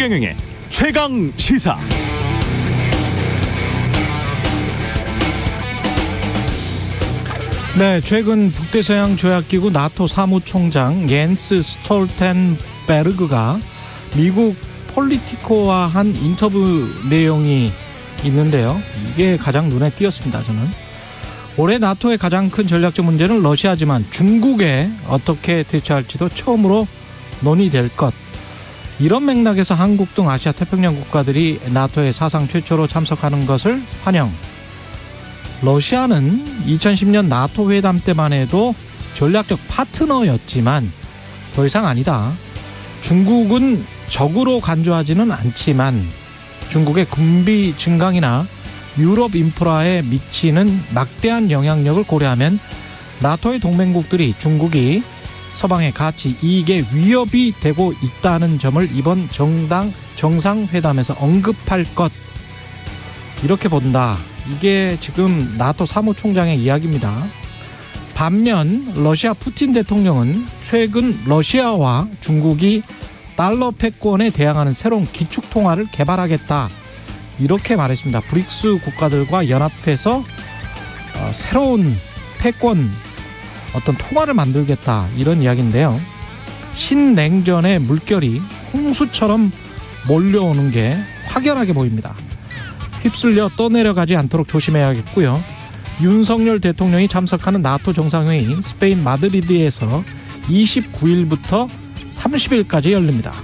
최경영의 최강 시사. 네, 최근 북대서양 조약기구 나토 사무총장 옌스 스톨텐베르그가 미국 폴리티코와 한 인터뷰 내용이 있는데요. 이게 가장 눈에 띄었습니다. 저는 올해 나토의 가장 큰 전략적 문제는 러시아지만 중국에 어떻게 대처할지도 처음으로 논의될 것. 이런 맥락에서 한국 등 아시아 태평양 국가들이 나토에 사상 최초로 참석하는 것을 환영. 러시아는 2010년 나토 회담 때만 해도 전략적 파트너였지만 더 이상 아니다. 중국은 적으로 간주하지는 않지만 중국의 군비 증강이나 유럽 인프라에 미치는 막대한 영향력을 고려하면 나토의 동맹국들이 중국이 서방의 가치, 이익에 위협이 되고 있다는 점을 이번 정상회담에서 언급할 것. 이렇게 본다. 이게 지금 나토 사무총장의 이야기입니다. 반면 러시아 푸틴 대통령은 최근 러시아와 중국이 달러 패권에 대항하는 새로운 기축통화를 개발하겠다. 이렇게 말했습니다. 브릭스 국가들과 연합해서 새로운 패권 어떤 통화를 만들겠다. 이런 이야기인데요. 신냉전의 물결이 홍수처럼 몰려오는 게 확연하게 보입니다. 휩쓸려 떠내려가지 않도록 조심해야겠고요. 윤석열 대통령이 참석하는 나토 정상회의 스페인 마드리드에서 29일부터 30일까지 열립니다.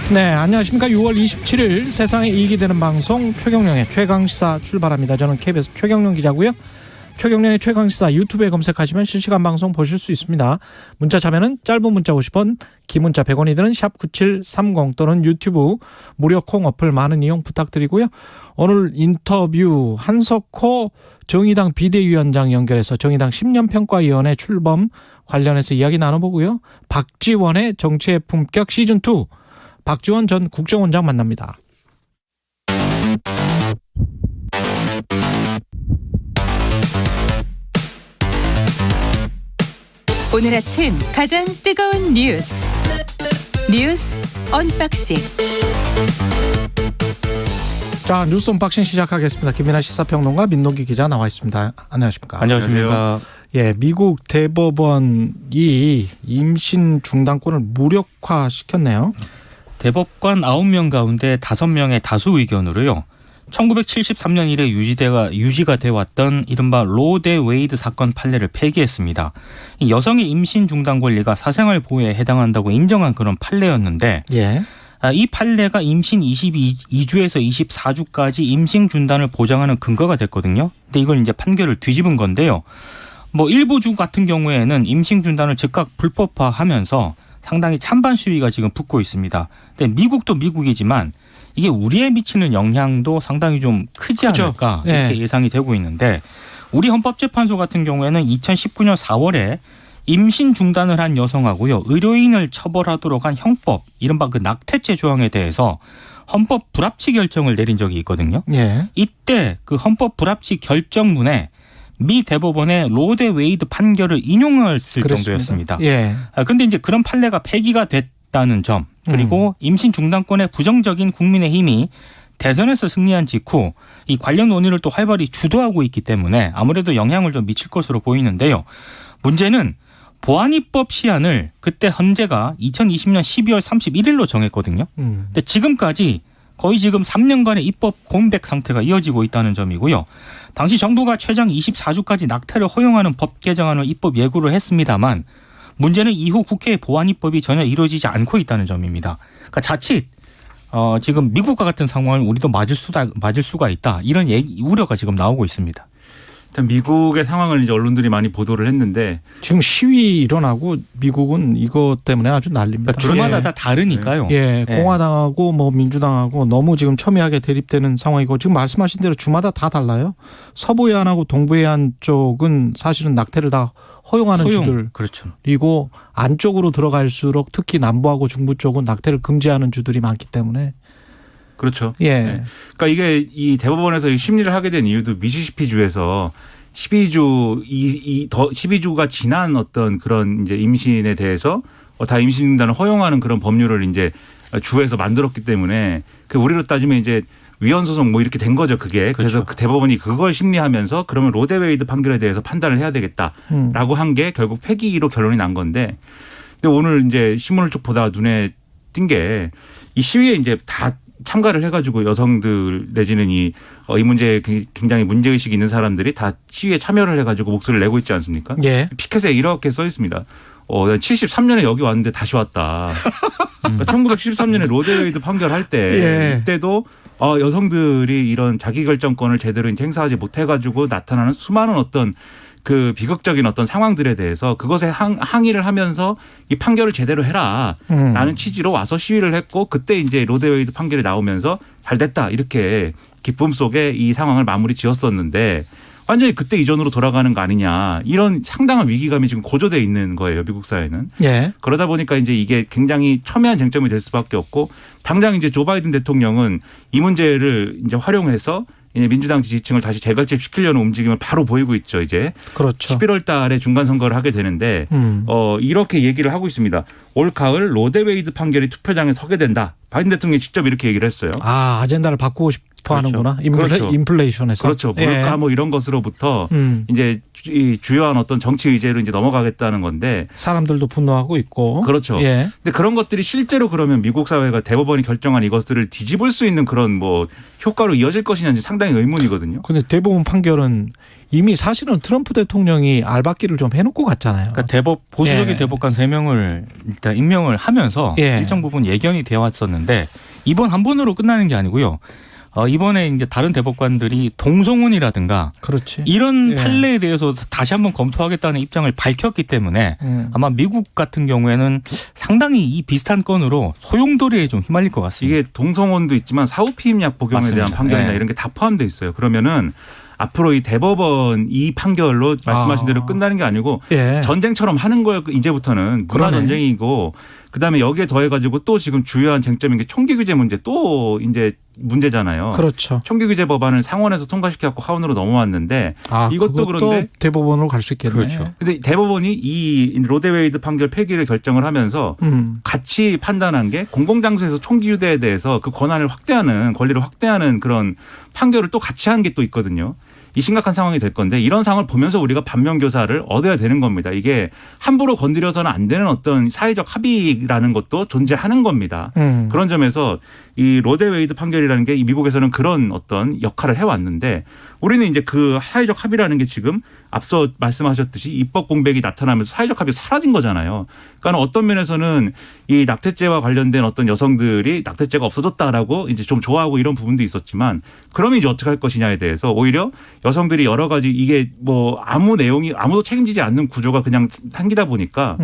네, 안녕하십니까. 6월 27일 세상에 이익이 되는 방송 최경영의 최강시사 출발합니다. 저는 KBS 최경영 기자고요. 최경영의 최강시사 유튜브에 검색하시면 실시간 방송 보실 수 있습니다. 문자 참여는 짧은 문자 50원, 긴 문자 100원이 드는 샵9730 또는 유튜브 무료 콩 어플 많은 이용 부탁드리고요. 오늘 인터뷰 한석호 정의당 비대위원장 연결해서 정의당 10년평가위원회 출범 관련해서 이야기 나눠보고요. 박지원의 정치의 품격 시즌2 박지원 전 국정원장 만납니다. 오늘 아침 가장 뜨거운 뉴스 언박싱. 자, 뉴스 언박싱 시작하겠습니다. 김민아 시사평론가 민노기 기자 나와 있습니다. 안녕하십니까? 안녕하십니까? 예, 미국 대법원이 임신 중단권을 무력화시켰네요. 대법관 9명 가운데 5명의 다수 의견으로요. 1973년 이래 유지가 돼 왔던 이른바 로 대 웨이드 사건 판례를 폐기했습니다. 이 여성의 임신 중단 권리가 사생활 보호에 해당한다고 인정한 그런 판례였는데 예. 이 판례가 임신 22주에서 24주까지 임신 중단을 보장하는 근거가 됐거든요. 근데 이걸 이제 판결을 뒤집은 건데요. 뭐 일부 주 같은 경우에는 임신 중단을 즉각 불법화하면서 상당히 찬반 시위가 지금 붙고 있습니다. 근데 미국도 미국이지만 이게 우리에 미치는 영향도 상당히 좀 크지 않을까 이렇게 네. 예상이 되고 있는데 우리 헌법재판소 같은 경우에는 2019년 4월에 임신 중단을 한 여성하고요. 의료인을 처벌하도록 한 형법 이른바 그 낙태죄 조항에 대해서 헌법 불합치 결정을 내린 적이 있거든요. 예. 이때 그 헌법 불합치 결정문에 미 대법원의 로 대 웨이드 판결을 인용했을 정도였습니다. 예. 그런데 이제 그런 판례가 폐기가 됐다는 점 그리고 임신 중단권의 부정적인 국민의힘이 대선에서 승리한 직후 이 관련 논의를 또 활발히 주도하고 있기 때문에 아무래도 영향을 좀 미칠 것으로 보이는데요. 문제는 보안입법 시한을 그때 헌재가 2020년 12월 31일로 정했거든요. 근데 지금까지 거의 지금 3년간의 입법 공백 상태가 이어지고 있다는 점이고요. 당시 정부가 최장 24주까지 낙태를 허용하는 법 개정안을 입법 예고를 했습니다만 문제는 이후 국회의 보완입법이 전혀 이루어지지 않고 있다는 점입니다. 그러니까 자칫 지금 미국과 같은 상황을 우리도 맞을 수가 있다. 이런 우려가 지금 나오고 있습니다. 일단 미국의 상황을 이제 언론들이 많이 보도를 했는데 지금 시위 일어나고 미국은 이것 때문에 아주 난립니다. 그러니까 주마다 다 다르니까요. 예, 공화당하고 뭐 민주당하고 너무 지금 첨예하게 대립되는 상황이고 지금 말씀하신 대로 주마다 다 달라요. 서부 해안하고 동부 해안 쪽은 사실은 낙태를 다 허용하는 주들. 그렇죠. 그리고 안쪽으로 들어갈수록 특히 남부하고 중부 쪽은 낙태를 금지하는 주들이 많기 때문에. 그렇죠. 예. 네. 그러니까 이게 이 대법원에서 심리를 하게 된 이유도 미시시피 주에서 12주가 지난 어떤 그런 이제 임신에 대해서 다 임신 중단을 허용하는 그런 법률을 이제 주에서 만들었기 때문에 그 우리로 따지면 이제 위헌 소송 뭐 이렇게 된 거죠, 그게. 그래서 그렇죠. 그 대법원이 그걸 심리하면서 그러면 로데웨이드 판결에 대해서 판단을 해야 되겠다라고 한 게 결국 폐기로 결론이 난 건데, 근데 오늘 이제 신문을 쭉 보다가 눈에 띈 게 이 시위에 이제 다 참가를 해가지고 여성들 내지는 이 문제에 굉장히 문제의식이 있는 사람들이 다 시위에 참여를 해가지고 목소리를 내고 있지 않습니까? 예. 피켓에 이렇게 써 있습니다. 73년에 여기 왔는데 다시 왔다. 그러니까 1973년에 로데웨이드 판결할 때 예. 이때도 여성들이 이런 자기결정권을 제대로 이제 행사하지 못해가지고 나타나는 수많은 어떤 그 비극적인 어떤 상황들에 대해서 그것에 항의를 하면서 이 판결을 제대로 해라 라는 취지로 와서 시위를 했고, 그때 이제 로데웨이드 판결이 나오면서 잘 됐다 이렇게 기쁨 속에 이 상황을 마무리 지었었는데, 완전히 그때 이전으로 돌아가는 거 아니냐, 이런 상당한 위기감이 지금 고조돼 있는 거예요, 미국 사회는. 예. 그러다 보니까 이제 이게 굉장히 첨예한 쟁점이 될 수밖에 없고, 당장 이제 조 바이든 대통령은 이 문제를 이제 활용해서 민주당 지지층을 다시 재결집시키려는 움직임을 바로 보이고 있죠, 이제. 그렇죠. 11월 달에 중간 선거를 하게 되는데 이렇게 얘기를 하고 있습니다. 올 가을 로데웨이드 판결이 투표장에 서게 된다. 바이든 대통령이 직접 이렇게 얘기를 했어요. 아젠다를 바꾸고 싶어 그렇죠. 하는구나. 그렇죠. 인플레이션에서. 그렇죠. 물가 뭐 이런 것으로부터 이제 이 주요한 어떤 정치 의제로 이제 넘어가겠다는 건데, 사람들도 분노하고 있고. 그렇죠. 예. 근데 그런 것들이 실제로 그러면 미국 사회가 대법원이 결정한 이것들을 뒤집을 수 있는 그런 뭐 효과로 이어질 것이냐는 상당히 의문이거든요. 근데 대법원 판결은 이미 사실은 트럼프 대통령이 알박기를 좀 해놓고 갔잖아요. 그러니까 보수적인 예. 대법관 3명을 일단 임명을 하면서 예. 일정 부분 예견이 되어 왔었는데, 이번 한 번으로 끝나는 게 아니고요. 이번에 이제 다른 대법관들이 동성혼이라든가 그렇지. 이런 예. 판례에 대해서 다시 한번 검토하겠다는 입장을 밝혔기 때문에 아마 미국 같은 경우에는 상당히 이 비슷한 건으로 소용돌이에 좀 휘말릴 것 같습니다. 이게 동성혼도 있지만 사후피임약 복용에 맞습니다. 대한 판결이나 예. 이런 게 다 포함돼 있어요. 그러면은 앞으로 이 대법원 이 판결로 말씀하신 대로 끝나는 게 아니고 예. 전쟁처럼 하는 거예요. 이제부터는 문화 전쟁이고, 그다음에 여기에 더해가지고 또 지금 주요한 쟁점인 게 총기 규제 문제, 또 이제 문제잖아요. 그렇죠. 총기 규제 법안을 상원에서 통과시켜갖고 하원으로 넘어왔는데, 이것도 그것도 그런데 대법원으로 갈 수 있겠네. 그렇죠. 근데 대법원이 이 로데웨이드 판결 폐기를 결정을 하면서 같이 판단한 게 공공장소에서 총기 유대에 대해서 그 권리를 확대하는 그런 판결을 또 같이 한 게 또 있거든요. 이 심각한 상황이 될 건데, 이런 상황을 보면서 우리가 반면교사를 얻어야 되는 겁니다. 이게 함부로 건드려서는 안 되는 어떤 사회적 합의라는 것도 존재하는 겁니다. 그런 점에서 이 로데웨이드 판결이라는 게 이 미국에서는 그런 어떤 역할을 해왔는데, 우리는 이제 그 사회적 합의라는 게 지금 앞서 말씀하셨듯이 입법 공백이 나타나면서 사회적 합의가 사라진 거잖아요. 그러니까 어떤 면에서는 이 낙태죄와 관련된 어떤 여성들이 낙태죄가 없어졌다라고 이제 좀 좋아하고 이런 부분도 있었지만, 그러면 이제 어떻게 할 것이냐에 대해서 오히려 여성들이 여러 가지 이게 뭐 아무도 책임지지 않는 구조가 그냥 생기다 보니까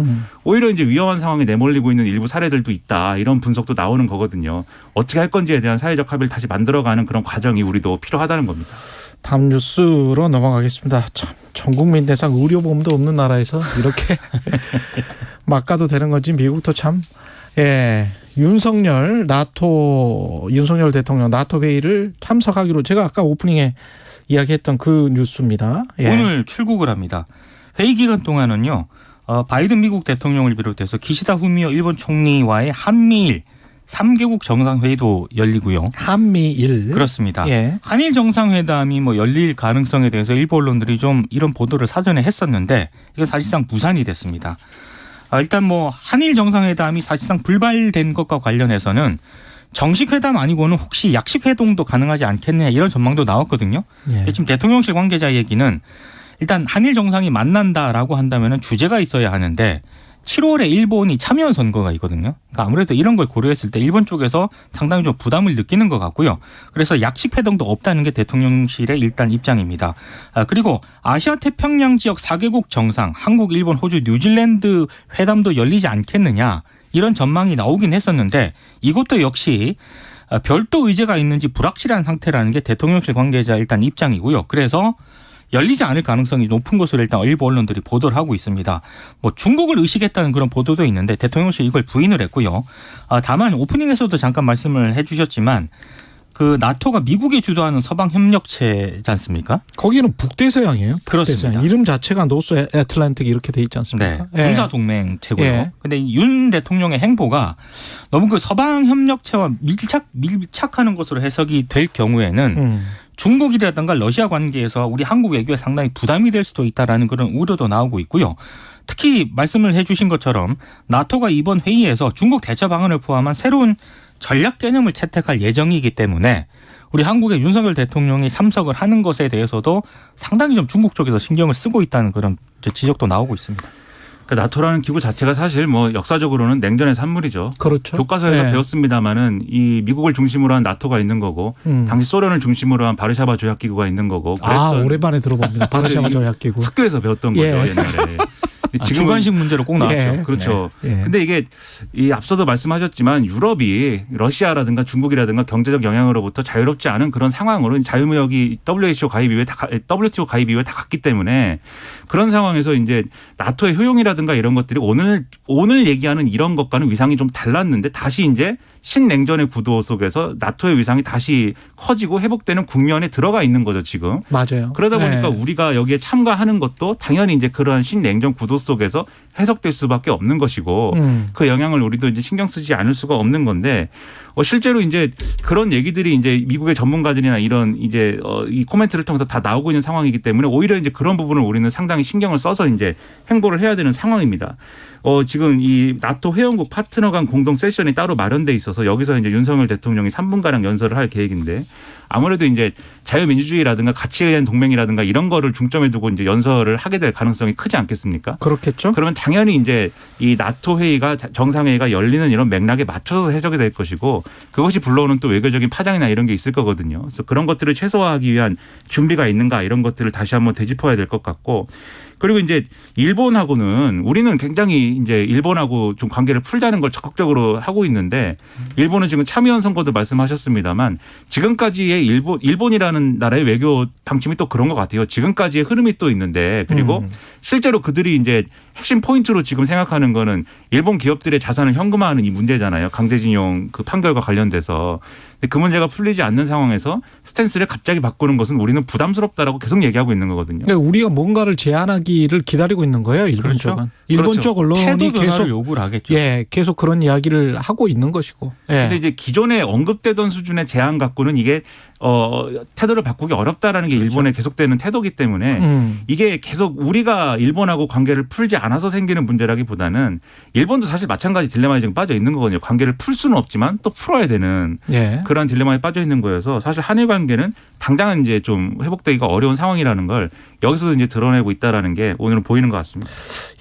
오히려 이제 위험한 상황에 내몰리고 있는 일부 사례들도 있다, 이런 분석도 나오는 거거든요. 어떻게 할 건지에 대한 사회적 합의를 다시 만들어가는 그런 과정이 우리도 필요하다는 겁니다. 다음 뉴스로 넘어가겠습니다. 참, 전 국민 대상 의료보험도 없는 나라에서 이렇게 막 가도 되는 건지 미국도 참. 예, 윤석열 대통령 나토 회의를 참석하기로, 제가 아까 오프닝에 이야기했던 그 뉴스입니다. 예. 오늘 출국을 합니다. 회의 기간 동안은요, 바이든 미국 대통령을 비롯해서 기시다 후미오 일본 총리와의 한미일 3개국 정상회의도 열리고요. 한미일. 그렇습니다. 예. 한일 정상회담이 뭐 열릴 가능성에 대해서 일부 언론들이 좀 이런 보도를 사전에 했었는데, 이건 사실상 무산이 됐습니다. 일단 뭐 한일 정상회담이 사실상 불발된 것과 관련해서는 정식 회담 아니고는 혹시 약식 회동도 가능하지 않겠느냐, 이런 전망도 나왔거든요. 예. 지금 대통령실 관계자 얘기는 일단 한일 정상이 만난다라고 한다면 주제가 있어야 하는데 7월에 일본이 참여연 선거가 있거든요. 그러니까 아무래도 이런 걸 고려했을 때 일본 쪽에서 상당히 좀 부담을 느끼는 것 같고요. 그래서 약식 회동도 없다는 게 대통령실의 일단 입장입니다. 그리고 아시아 태평양 지역 4개국 정상, 한국, 일본, 호주, 뉴질랜드 회담도 열리지 않겠느냐, 이런 전망이 나오긴 했었는데, 이것도 역시 별도 의제가 있는지 불확실한 상태라는 게 대통령실 관계자 일단 입장이고요. 그래서 열리지 않을 가능성이 높은 것으로 일단 일부 언론들이 보도를 하고 있습니다. 뭐 중국을 의식했다는 그런 보도도 있는데 대통령실이 이걸 부인을 했고요. 다만 오프닝에서도 잠깐 말씀을 해 주셨지만 그 나토가 미국이 주도하는 서방 협력체지 않습니까? 거기는 북대서양이에요. 그렇습니다. 북대서양. 이름 자체가 노스 애틀란틱 이렇게 돼 있지 않습니까? 네. 군사 동맹 체고요. 예. 근데 윤 대통령의 행보가 너무 그 서방 협력체와 밀착하는 것으로 해석이 될 경우에는 중국이라든가 러시아 관계에서 우리 한국 외교에 상당히 부담이 될 수도 있다라는 그런 우려도 나오고 있고요. 특히 말씀을 해 주신 것처럼 나토가 이번 회의에서 중국 대처 방안을 포함한 새로운 전략 개념을 채택할 예정이기 때문에 우리 한국의 윤석열 대통령이 참석을 하는 것에 대해서도 상당히 좀 중국 쪽에서 신경을 쓰고 있다는 그런 지적도 나오고 있습니다. 그 나토라는 기구 자체가 사실 뭐 역사적으로는 냉전의 산물이죠. 그렇죠. 교과서에서 네. 배웠습니다마는 이 미국을 중심으로 한 나토가 있는 거고 당시 소련을 중심으로 한 바르샤바 조약기구가 있는 거고. 오랜만에 들어봅니다. 바르샤바 조약기구. 학교에서 배웠던 거죠. 예. 옛날에. 주관식 문제로 꼭 나왔죠. 예. 그렇죠. 예. 근데 이게 이 앞서도 말씀하셨지만 유럽이 러시아라든가 중국이라든가 경제적 영향으로부터 자유롭지 않은 그런 상황으로 자유무역이 WTO 가입 이후에 다 갔기 때문에 그런 상황에서 이제 나토의 효용이라든가 이런 것들이 오늘 얘기하는 이런 것과는 위상이 좀 달랐는데 다시 이제 신냉전의 구도 속에서 나토의 위상이 다시 커지고 회복되는 국면에 들어가 있는 거죠, 지금. 맞아요. 그러다 보니까 네. 우리가 여기에 참가하는 것도 당연히 이제 그러한 신냉전 구도 속에서 해석될 수밖에 없는 것이고 그 영향을 우리도 이제 신경 쓰지 않을 수가 없는 건데 실제로 이제 그런 얘기들이 이제 미국의 전문가들이나 이런 이제 이 코멘트를 통해서 다 나오고 있는 상황이기 때문에 오히려 이제 그런 부분을 우리는 상당히 신경을 써서 이제 행보를 해야 되는 상황입니다. 지금 이 나토 회원국 파트너 간 공동 세션이 따로 마련돼 있어서 여기서 이제 윤석열 대통령이 3분가량 연설을 할 계획인데 아무래도 이제 자유민주주의라든가 가치에 대한 동맹이라든가 이런 거를 중점에 두고 이제 연설을 하게 될 가능성이 크지 않겠습니까? 그렇겠죠. 그러면 당연히 이제 이 나토 회의가 정상회의가 열리는 이런 맥락에 맞춰서 해석이 될 것이고 그것이 불러오는 또 외교적인 파장이나 이런 게 있을 거거든요. 그래서 그런 것들을 최소화하기 위한 준비가 있는가 이런 것들을 다시 한번 되짚어야 될 것 같고 그리고 이제 일본하고는 우리는 굉장히 이제 일본하고 좀 관계를 풀자는 걸 적극적으로 하고 있는데 일본은 지금 참의원 선거도 말씀하셨습니다만 지금까지의 일본이라는 나라의 외교 방침이 또 그런 것 같아요. 지금까지의 흐름이 또 있는데 그리고 실제로 그들이 이제 핵심 포인트로 지금 생각하는 거는 일본 기업들의 자산을 현금화하는 이 문제잖아요. 강제징용 그 판결과 관련돼서. 근데 그 문제가 풀리지 않는 상황에서 스탠스를 갑자기 바꾸는 것은 우리는 부담스럽다라고 계속 얘기하고 있는 거거든요. 그러니까 우리가 뭔가를 제안하기를 기다리고 있는 거예요. 일본 그렇죠. 쪽은. 일본 그렇죠. 쪽 언론이 태도 변화를 계속 요구를 하겠죠. 예, 계속 그런 이야기를 하고 있는 것이고. 예. 근데 이제 기존에 언급되던 수준의 제안 갖고는 이게 태도를 바꾸기 어렵다라는 게 일본의 계속되는 태도기 때문에 이게 계속 우리가 일본하고 관계를 풀지 않아서 생기는 문제라기보다는 일본도 사실 마찬가지 딜레마에 지금 빠져 있는 거거든요. 관계를 풀 수는 없지만 또 풀어야 되는 예. 그러한 딜레마에 빠져 있는 거여서 사실 한일 관계는 당장은 이제 좀 회복되기가 어려운 상황이라는 걸 여기서 이제 드러내고 있다라는 게 오늘은 보이는 것 같습니다.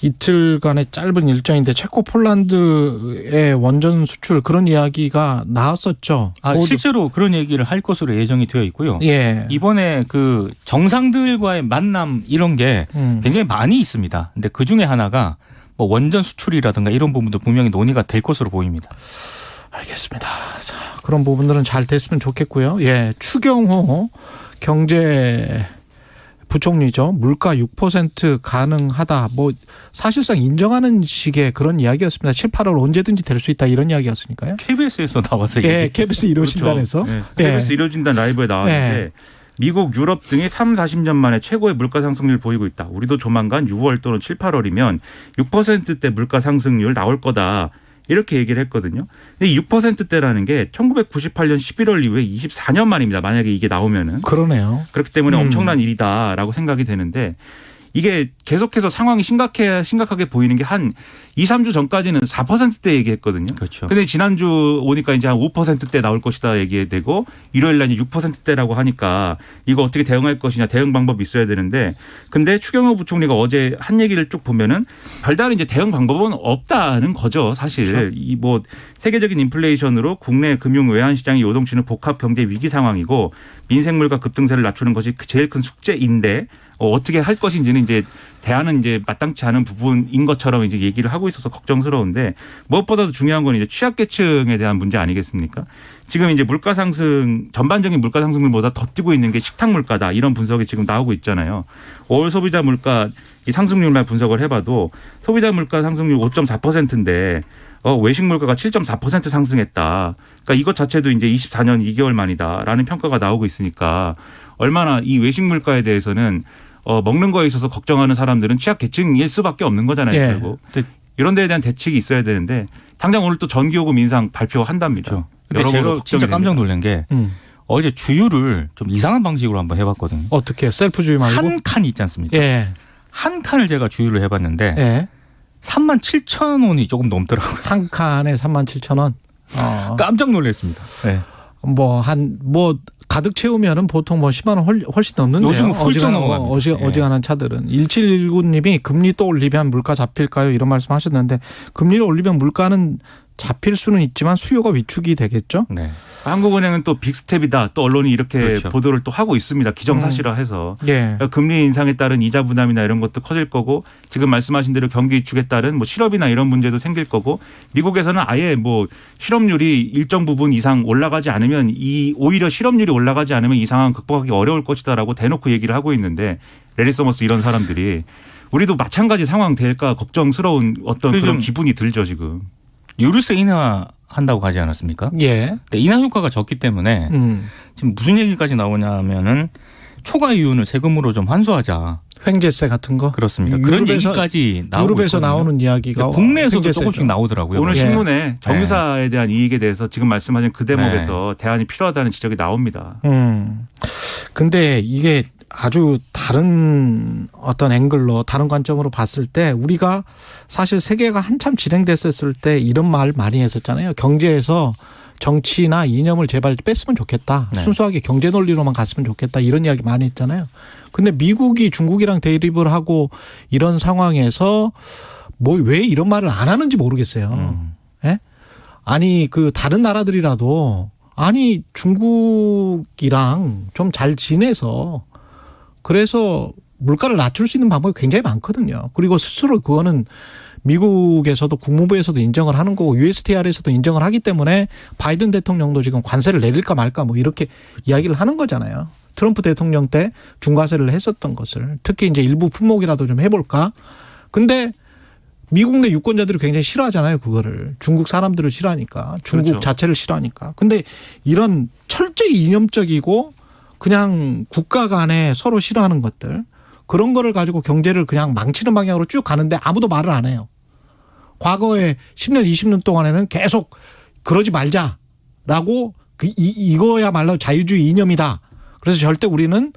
이틀간의 짧은 일정인데 체코 폴란드의 원전 수출 그런 이야기가 나왔었죠. 실제로 그런 얘기를 할 것으로 예정이 되어 있고요. 예. 이번에 그 정상들과의 만남 이런 게 굉장히 많이 있습니다. 근데 그 중에 하나가 뭐 원전 수출이라든가 이런 부분도 분명히 논의가 될 것으로 보입니다. 알겠습니다. 자, 그런 부분들은 잘 됐으면 좋겠고요. 예. 추경호 경제 부총리죠. 물가 6% 가능하다. 뭐 사실상 인정하는 식의 그런 이야기였습니다. 7, 8월 언제든지 될 수 있다 이런 이야기였으니까요. KBS에서 나와서 예, KBS 이루어진단에서. 그렇죠. 네. KBS 이루어진단 라이브에 나왔는데 미국, 유럽 등이 3, 40년 만에 최고의 물가 상승률을 보이고 있다. 우리도 조만간 6월 또는 7, 8월이면 6%대 물가 상승률 나올 거다. 이렇게 얘기를 했거든요. 근데 6%대라는 게 1998년 11월 이후에 24년 만입니다. 만약에 이게 나오면은. 그러네요. 그렇기 때문에 엄청난 일이다라고 생각이 되는데 이게 계속해서 상황이 심각하게 보이는 게 한 2, 3주 전까지는 4%대 얘기했거든요. 그렇죠. 근데 지난주 오니까 이제 한 5%대 나올 것이다 얘기되고 일요일 날 6%대라고 하니까 이거 어떻게 대응할 것이냐 대응 방법이 있어야 되는데 근데 추경호 부총리가 어제 한 얘기를 쭉 보면은 별다른 이제 대응 방법은 없다는 거죠. 사실 그렇죠. 이 뭐 세계적인 인플레이션으로 국내 금융 외환 시장이 요동치는 복합 경제 위기 상황이고 민생 물가 급등세를 낮추는 것이 제일 큰 숙제인데 어떻게 할 것인지는 이제 대안은 이제 마땅치 않은 부분인 것처럼 이제 얘기를 하고 있어서 걱정스러운데 무엇보다도 중요한 건 이제 취약계층에 대한 문제 아니겠습니까? 지금 이제 물가 상승 전반적인 물가 상승률보다 더 뛰고 있는 게 식탁 물가다 이런 분석이 지금 나오고 있잖아요. 5월 소비자 물가 이 상승률만 분석을 해봐도 소비자 물가 상승률 5.4%인데 외식 물가가 7.4% 상승했다. 그러니까 이것 자체도 이제 24년 2개월 만이다라는 평가가 나오고 있으니까 얼마나 이 외식 물가에 대해서는 먹는 거에 있어서 걱정하는 사람들은 취약계층일 수밖에 없는 거잖아요. 예. 결국. 이런 데에 대한 대책이 있어야 되는데 당장 오늘 또 전기요금 인상 발표한답니다. 그렇죠. 근데 제가 진짜 깜짝 놀란 게 어제 주유를 좀 이상한 방식으로 한번 해봤거든요. 어떻게 해요? 셀프 주유 말고? 한 칸 있지 않습니까? 예. 한 칸을 제가 주유를 해봤는데 예. 37,000원이 조금 넘더라고요. 한 칸에 37,000원. 깜짝 놀랐습니다. 네. 뭐 가득 채우면은 보통 뭐 10만 원 훨씬 넘는데요. 요즘은 훌쩍 넘어갑니다. 어지간한 차들은 1719님이 금리 또 올리면 물가 잡힐까요? 이런 말씀하셨는데 금리를 올리면 물가는 잡힐 수는 있지만 수요가 위축이 되겠죠. 네. 한국은행은 또 빅스텝이다. 또 언론이 이렇게 그렇죠. 보도를 또 하고 있습니다. 기정사실화해서. 예. 금리 인상에 따른 이자 부담이나 이런 것도 커질 거고 지금 말씀하신 대로 경기 위축에 따른 뭐 실업이나 이런 문제도 생길 거고 미국에서는 아예 뭐 실업률이 일정 부분 이상 올라가지 않으면 오히려 실업률이 올라가지 않으면 이 상황 극복하기 어려울 것이다라고 대놓고 얘기를 하고 있는데 레리 서머스 이런 사람들이 우리도 마찬가지 상황 될까 걱정스러운 어떤 그런 기분이 들죠 지금. 유류세 인하한다고 하지 않았습니까? 예. 근데 인하 효과가 적기 때문에 지금 무슨 얘기까지 나오냐면은 초과 이윤을 세금으로 좀 환수하자. 횡재세 같은 거? 그렇습니다. 그런 얘기까지 나오고 유럽에서 있거든요. 나오는 이야기가 국내에서도 횡재세죠. 조금씩 나오더라고요. 오늘 예. 신문에 정유사에 대한 이익에 대해서 지금 말씀하신 그 대목에서 대안이 필요하다는 지적이 나옵니다. 근데 이게 아주 다른 어떤 앵글로 다른 관점으로 봤을 때 우리가 사실 세계가 한참 진행됐었을 때 이런 말 많이 했었잖아요. 경제에서 정치나 이념을 제발 뺐으면 좋겠다. 네. 순수하게 경제 논리로만 갔으면 좋겠다. 이런 이야기 많이 했잖아요. 근데 미국이 중국이랑 대립을 하고 이런 상황에서 뭐 왜 이런 말을 안 하는지 모르겠어요. 예? 아니 그 다른 나라들이라도 아니 중국이랑 좀 잘 지내서 그래서 물가를 낮출 수 있는 방법이 굉장히 많거든요. 그리고 스스로 그거는 미국에서도 국무부에서도 인정을 하는 거고 USTR에서도 인정을 하기 때문에 바이든 대통령도 지금 관세를 내릴까 말까 뭐 이렇게 이야기를 하는 거잖아요. 트럼프 대통령 때 중과세를 했었던 것을 특히 이제 일부 품목이라도 좀 해볼까. 근데 미국 내 유권자들이 굉장히 싫어하잖아요. 그거를. 중국 사람들을 싫어하니까. 중국 그렇죠. 자체를 싫어하니까. 근데 이런 철저히 이념적이고 그냥 국가 간에 서로 싫어하는 것들 그런 거를 가지고 경제를 그냥 망치는 방향으로 쭉 가는데 아무도 말을 안 해요. 과거에 10년 20년 동안에는 계속 그러지 말자라고 이거야말로 자유주의 이념이다. 그래서 절대 우리는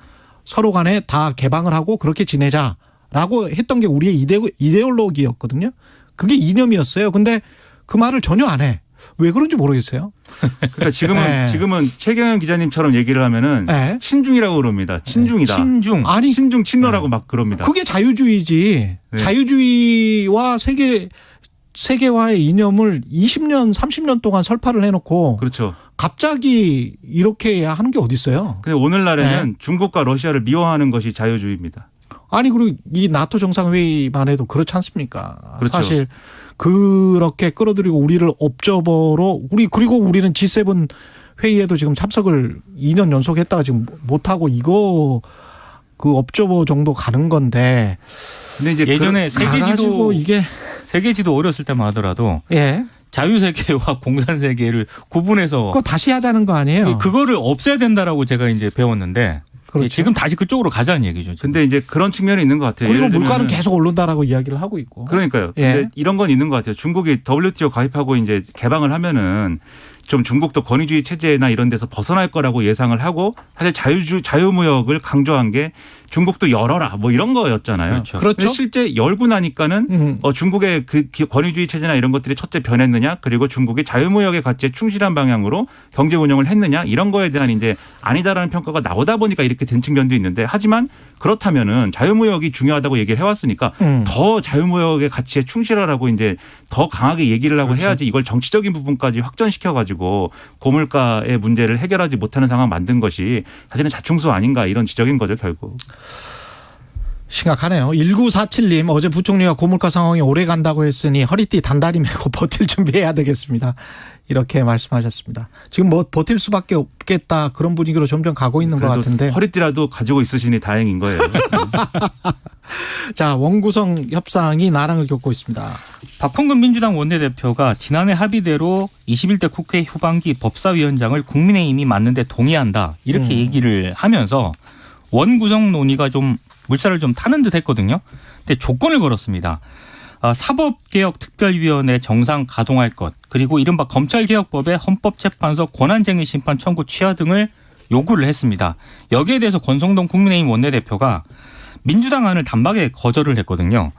서로 간에 다 개방을 하고 그렇게 지내자라고 했던 게 우리의 이데올로기였거든요. 그게 이념이었어요. 근데 그 말을 전혀 안 해. 왜 그런지 모르겠어요. 그러니까 네. 지금은 최경영 기자님처럼 얘기를 하면은 네. 친중이라고 그럽니다. 친중이다. 친중. 아니 친중 친러라고 막 그럽니다. 그게 자유주의지. 네. 자유주의와 세계화의 이념을 20년 30년 동안 설파를 해놓고 그렇죠. 갑자기 이렇게 하는 게 어디 있어요. 근데 오늘날에는 네. 중국과 러시아를 미워하는 것이 자유주의입니다. 아니 그리고 이 나토 정상회의만 해도 그렇지 않습니까? 그렇죠. 사실 그렇게 끌어들이고 우리를 옵저버로 그리고 우리는 G7 회의에도 지금 참석을 2년 연속했다가 지금 못하고 이거 그 옵저버 정도 가는 건데. 근데 이제 예전에 가지고 이게 세계지도 어렸을 때만 하더라도 예. 자유세계와 공산세계를 구분해서 그거 다시 하자는 거 아니에요? 그거를 없애야 된다라고 제가 이제 배웠는데 그렇죠. 지금 다시 그쪽으로 가자는 얘기죠. 지금. 근데 이제 그런 측면이 있는 것 같아요. 그리고 예를 물가는 들면은 계속 오른다라고 이야기를 하고 있고. 그러니까요. 예. 근데 이런 건 있는 것 같아요. 중국이 WTO 가입하고 이제 개방을 하면은 좀 중국도 권위주의 체제나 이런 데서 벗어날 거라고 예상을 하고 사실 자유무역을 강조한 게 중국도 열어라 뭐 이런 거였잖아요. 그렇죠. 그렇죠. 근데 실제 열고 나니까는 중국의 그 권위주의 체제나 이런 것들이 첫째 변했느냐 그리고 중국이 자유무역의 가치에 충실한 방향으로 경제 운영을 했느냐 이런 거에 대한 이제 아니다라는 평가가 나오다 보니까 이렇게 된 측면도 있는데 하지만 그렇다면은 자유무역이 중요하다고 얘기를 해왔으니까 더 자유무역의 가치에 충실하라고 이제 더 강하게 얘기를 하고 그렇죠. 해야지 이걸 정치적인 부분까지 확전시켜가지고 고물가의 문제를 해결하지 못하는 상황 만든 것이 사실은 자충수 아닌가 이런 지적인 거죠 결국. 심각하네요. 1947님 어제 부총리가 고물가 상황이 오래 간다고 했으니 허리띠 단단히 메고 버틸 준비해야 되겠습니다. 이렇게 말씀하셨습니다. 지금 뭐 버틸 수밖에 없겠다 그런 분위기로 점점 가고 있는 것 같은데. 허리띠라도 가지고 있으시니 다행인 거예요. 자, 원구성 협상이 난항을 겪고 있습니다. 박홍근 민주당 원내대표가 지난해 합의대로 21대 국회 후반기 법사위원장을 국민의힘이 맡는 데 동의한다. 이렇게 얘기를 하면서 원구성 논의가 좀 물살을 좀 타는 듯 했거든요. 근데 조건을 걸었습니다. 사법개혁특별위원회 정상 가동할 것, 그리고 이른바 검찰개혁법의 헌법재판소 권한쟁의 심판 청구 취하 등을 요구를 했습니다. 여기에 대해서 권성동 국민의힘 원내대표가 민주당 안을 단박에 거절을 했거든요.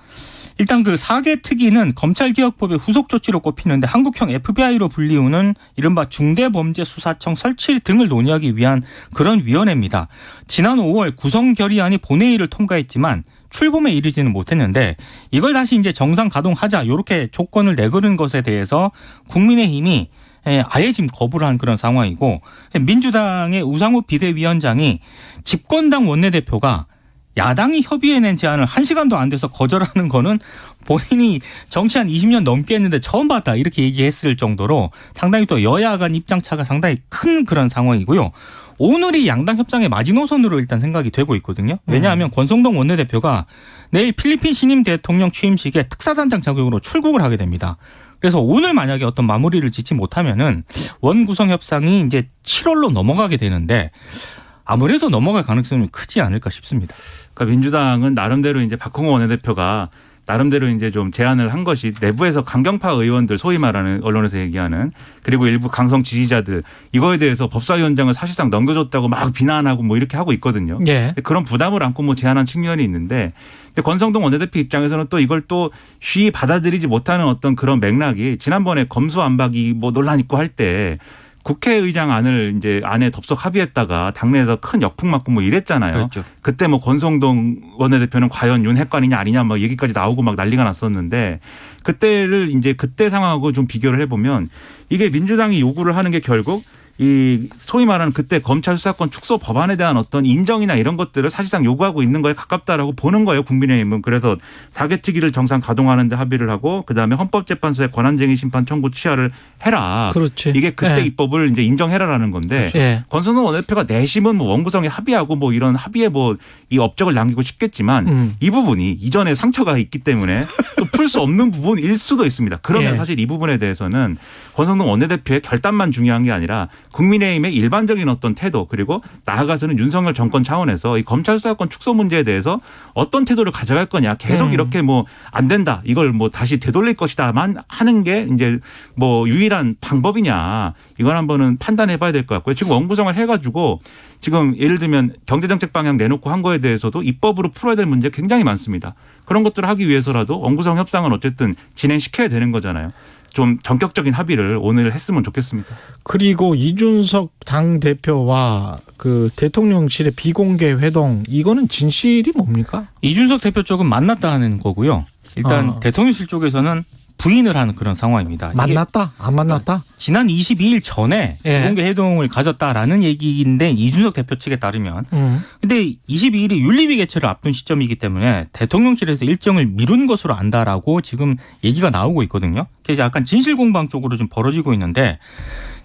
일단 그 4개 특위는 검찰개혁법의 후속 조치로 꼽히는데 한국형 FBI로 불리우는 이른바 중대범죄수사청 설치 등을 논의하기 위한 그런 위원회입니다. 지난 5월 구성 결의안이 본회의를 통과했지만 출범에 이르지는 못했는데 이걸 다시 이제 정상 가동하자 이렇게 조건을 내걸은 것에 대해서 국민의힘이 아예 지금 거부를 한 그런 상황이고, 민주당의 우상호 비대위원장이 집권당 원내대표가 야당이 협의해낸 제안을 1시간도 안 돼서 거절하는 거는 본인이 정치 한 20년 넘게 했는데 처음 봤다 이렇게 얘기했을 정도로 상당히 또 여야 간 입장차가 상당히 큰 그런 상황이고요. 오늘이 양당 협상의 마지노선으로 일단 생각이 되고 있거든요. 왜냐하면 권성동 원내대표가 내일 필리핀 신임 대통령 취임식에 특사단장 자격으로 출국을 하게 됩니다. 그래서 오늘 만약에 어떤 마무리를 짓지 못하면은 원구성 협상이 이제 7월로 넘어가게 되는데 아무래도 넘어갈 가능성이 크지 않을까 싶습니다. 그러니까 민주당은 나름대로 이제 박홍근 원내대표가 나름대로 이제 좀 제안을 한 것이 내부에서 강경파 의원들 소위 말하는 언론에서 얘기하는, 그리고 일부 강성 지지자들 이거에 대해서 법사위원장을 사실상 넘겨줬다고 막 비난하고 뭐 이렇게 하고 있거든요. 예. 그런 부담을 안고 뭐 제안한 측면이 있는데, 근데 권성동 원내대표 입장에서는 또 이걸 또 쉬이 받아들이지 못하는 어떤 그런 맥락이 지난번에 검수안박이 뭐 논란 있고 할 때 국회의장 안을 이제 안에 덥석 합의했다가 당내에서 큰 역풍 맞고 뭐 이랬잖아요. 그렇죠. 그때 뭐 권성동 원내대표는 과연 윤핵관이냐 아니냐 막 얘기까지 나오고 막 난리가 났었는데, 그때를 이제 그때 상황하고 좀 비교를 해보면 이게 민주당이 요구를 하는 게 결국 이 소위 말하는 그때 검찰 수사권 축소 법안에 대한 어떤 인정이나 이런 것들을 사실상 요구하고 있는 거에 가깝다라고 보는 거예요, 국민의힘은. 그래서 4개 특위를 정상 가동하는 데 합의를 하고 그다음에 헌법재판소의 권한쟁의 심판 청구 취하를 해라. 그렇지. 이게 그때 예. 입법을 이제 인정해라라는 건데, 예. 권성동 원내대표가 내심은 뭐 원구성에 합의하고 뭐 이런 합의에 뭐 이 업적을 남기고 싶겠지만 이 부분이 이전에 상처가 있기 때문에 또 풀 수 없는 부분일 수도 있습니다. 그러면 예. 사실 이 부분에 대해서는 권성동 원내대표의 결단만 중요한 게 아니라 국민의힘의 일반적인 어떤 태도, 그리고 나아가서는 윤석열 정권 차원에서 이 검찰 수사권 축소 문제에 대해서 어떤 태도를 가져갈 거냐, 계속 이렇게 뭐 안 된다, 이걸 뭐 다시 되돌릴 것이다만 하는 게 이제 뭐 유일한 방법이냐, 이걸 한번은 판단해 봐야 될 것 같고요. 지금 원구성을 해가지고 지금 예를 들면 경제정책 방향 내놓고 한 거에 대해서도 입법으로 풀어야 될 문제 굉장히 많습니다. 그런 것들을 하기 위해서라도 원구성 협상은 어쨌든 진행시켜야 되는 거잖아요. 좀 전격적인 합의를 오늘 했으면 좋겠습니다. 그리고 이준석 당대표와 그 대통령실의 비공개 회동, 이거는 진실이 뭡니까? 이준석 대표 쪽은 만났다 하는 거고요. 일단 대통령실 쪽에서는 부인을 하는 그런 상황입니다. 만났다? 안 만났다? 지난 22일 전에 예. 비공개 회동을 가졌다라는 얘기인데 이준석 대표 측에 따르면, 근데 22일이 윤리위 개최를 앞둔 시점이기 때문에 대통령실에서 일정을 미룬 것으로 안다라고 지금 얘기가 나오고 있거든요. 그래서 약간 진실 공방 쪽으로 좀 벌어지고 있는데,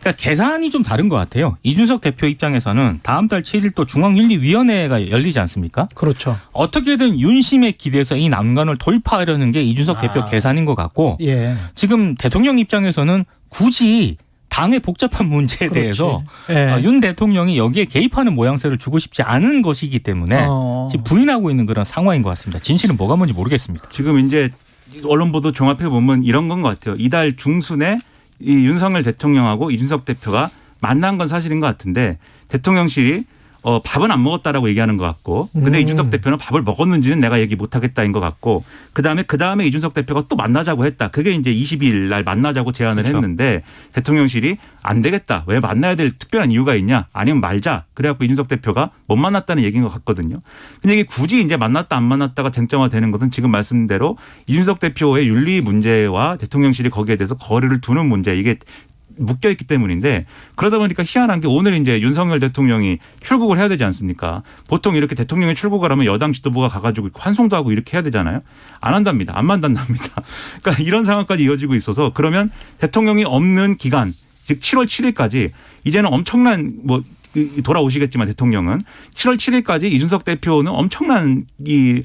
그러니까 계산이 좀 다른 것 같아요. 이준석 대표 입장에서는 다음 달 7일 또 중앙윤리위원회가 열리지 않습니까? 그렇죠. 어떻게든 윤심에 기대서 이 난관을 돌파하려는 게 이준석 대표 계산인 것 같고, 예. 지금 대통령 입장에서는 굳이 당의 복잡한 문제에 그렇지. 대해서 예. 윤 대통령이 여기에 개입하는 모양새를 주고 싶지 않은 것이기 때문에 지금 부인하고 있는 그런 상황인 것 같습니다. 진실은 뭐가 뭔지 모르겠습니다. 지금 이제 언론 보도 종합해 보면 이런 건 것 같아요. 이달 중순에 이 윤석열 대통령하고 이준석 대표가 만난 건 사실인 것 같은데, 대통령실이 밥은 안 먹었다라고 얘기하는 것 같고, 근데 이준석 대표는 밥을 먹었는지는 내가 얘기 못 하겠다인 것 같고, 그다음에 이준석 대표가 또 만나자고 했다. 그게 이제 22일 날 만나자고 제안을 그렇죠. 했는데 대통령실이 안 되겠다. 왜 만나야 될 특별한 이유가 있냐? 아니면 말자. 그래갖고 이준석 대표가 못 만났다는 얘기인 것 같거든요. 근데 이게 굳이 이제 만났다 안 만났다가 쟁점화되는 것은 지금 말씀대로 이준석 대표의 윤리 문제와 대통령실이 거기에 대해서 거리를 두는 문제, 이게 묶여있기 때문인데, 그러다 보니까 희한한 게 오늘 이제 윤석열 대통령이 출국을 해야 되지 않습니까? 보통 이렇게 대통령이 출국을 하면 여당 지도부가 가가지고 환송도 하고 이렇게 해야 되잖아요. 안 한답니다. 안 만난답니다. 그러니까 이런 상황까지 이어지고 있어서, 그러면 대통령이 없는 기간, 즉 7월 7일까지 이제는 엄청난 뭐 돌아오시겠지만 대통령은 7월 7일까지 이준석 대표는 엄청난 이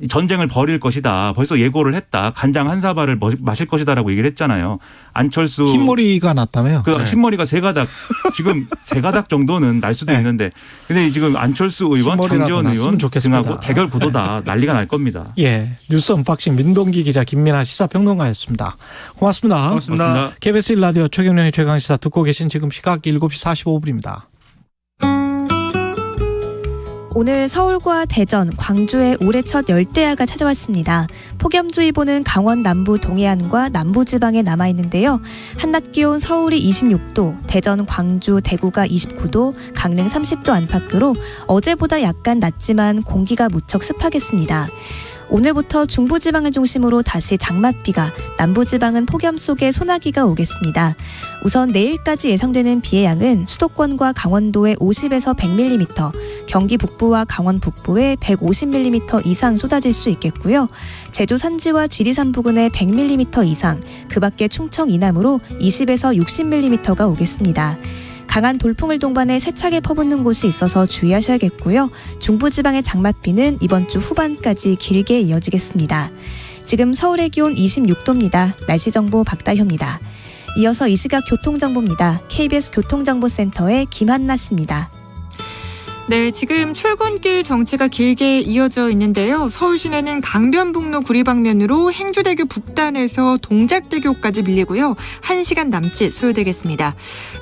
전쟁을 벌일 것이다. 벌써 예고를 했다. 간장 한 사발을 마실 것이다라고 얘기를 했잖아요. 안철수 흰머리가 났다며요. 그 흰머리가 세 가닥 지금 세 가닥 정도는 날 수도 있는데 근데 지금 안철수 의원, 장제원 의원 등하고 대결 구도다. 난리가 날 겁니다. 예, 뉴스 언박싱 민동기 기자 김민아 시사평론가였습니다. 고맙습니다. 고맙습니다. KBS 1라디오 최경영의 최강시사 듣고 계신 지금 시각 7시 45분입니다. 오늘 서울과 대전, 광주에 올해 첫 열대야가 찾아왔습니다. 폭염주의보는 강원 남부 동해안과 남부지방에 남아있는데요. 한낮 기온 서울이 26도, 대전, 광주, 대구가 29도, 강릉 30도 안팎으로 어제보다 약간 낮지만 공기가 무척 습하겠습니다. 오늘부터 중부지방을 중심으로 다시 장맛비가, 남부지방은 폭염 속에 소나기가 오겠습니다. 우선 내일까지 예상되는 비의 양은 수도권과 강원도에 50에서 100mm, 경기 북부와 강원 북부에 150mm 이상 쏟아질 수 있겠고요. 제주 산지와 지리산 부근에 100mm 이상, 그 밖에 충청 이남으로 20에서 60mm가 오겠습니다. 강한 돌풍을 동반해 세차게 퍼붓는 곳이 있어서 주의하셔야겠고요. 중부지방의 장맛비는 이번 주 후반까지 길게 이어지겠습니다. 지금 서울의 기온 26도입니다. 날씨 정보 박다효입니다. 이어서 이 시각 교통정보입니다. KBS 교통정보센터의 김한나 씨입니다. 네, 지금 출근길 정체가 길게 이어져 있는데요. 서울 시내는 강변북로 구리 방면으로 행주대교 북단에서 동작대교까지 밀리고요. 1시간 남짓 소요되겠습니다.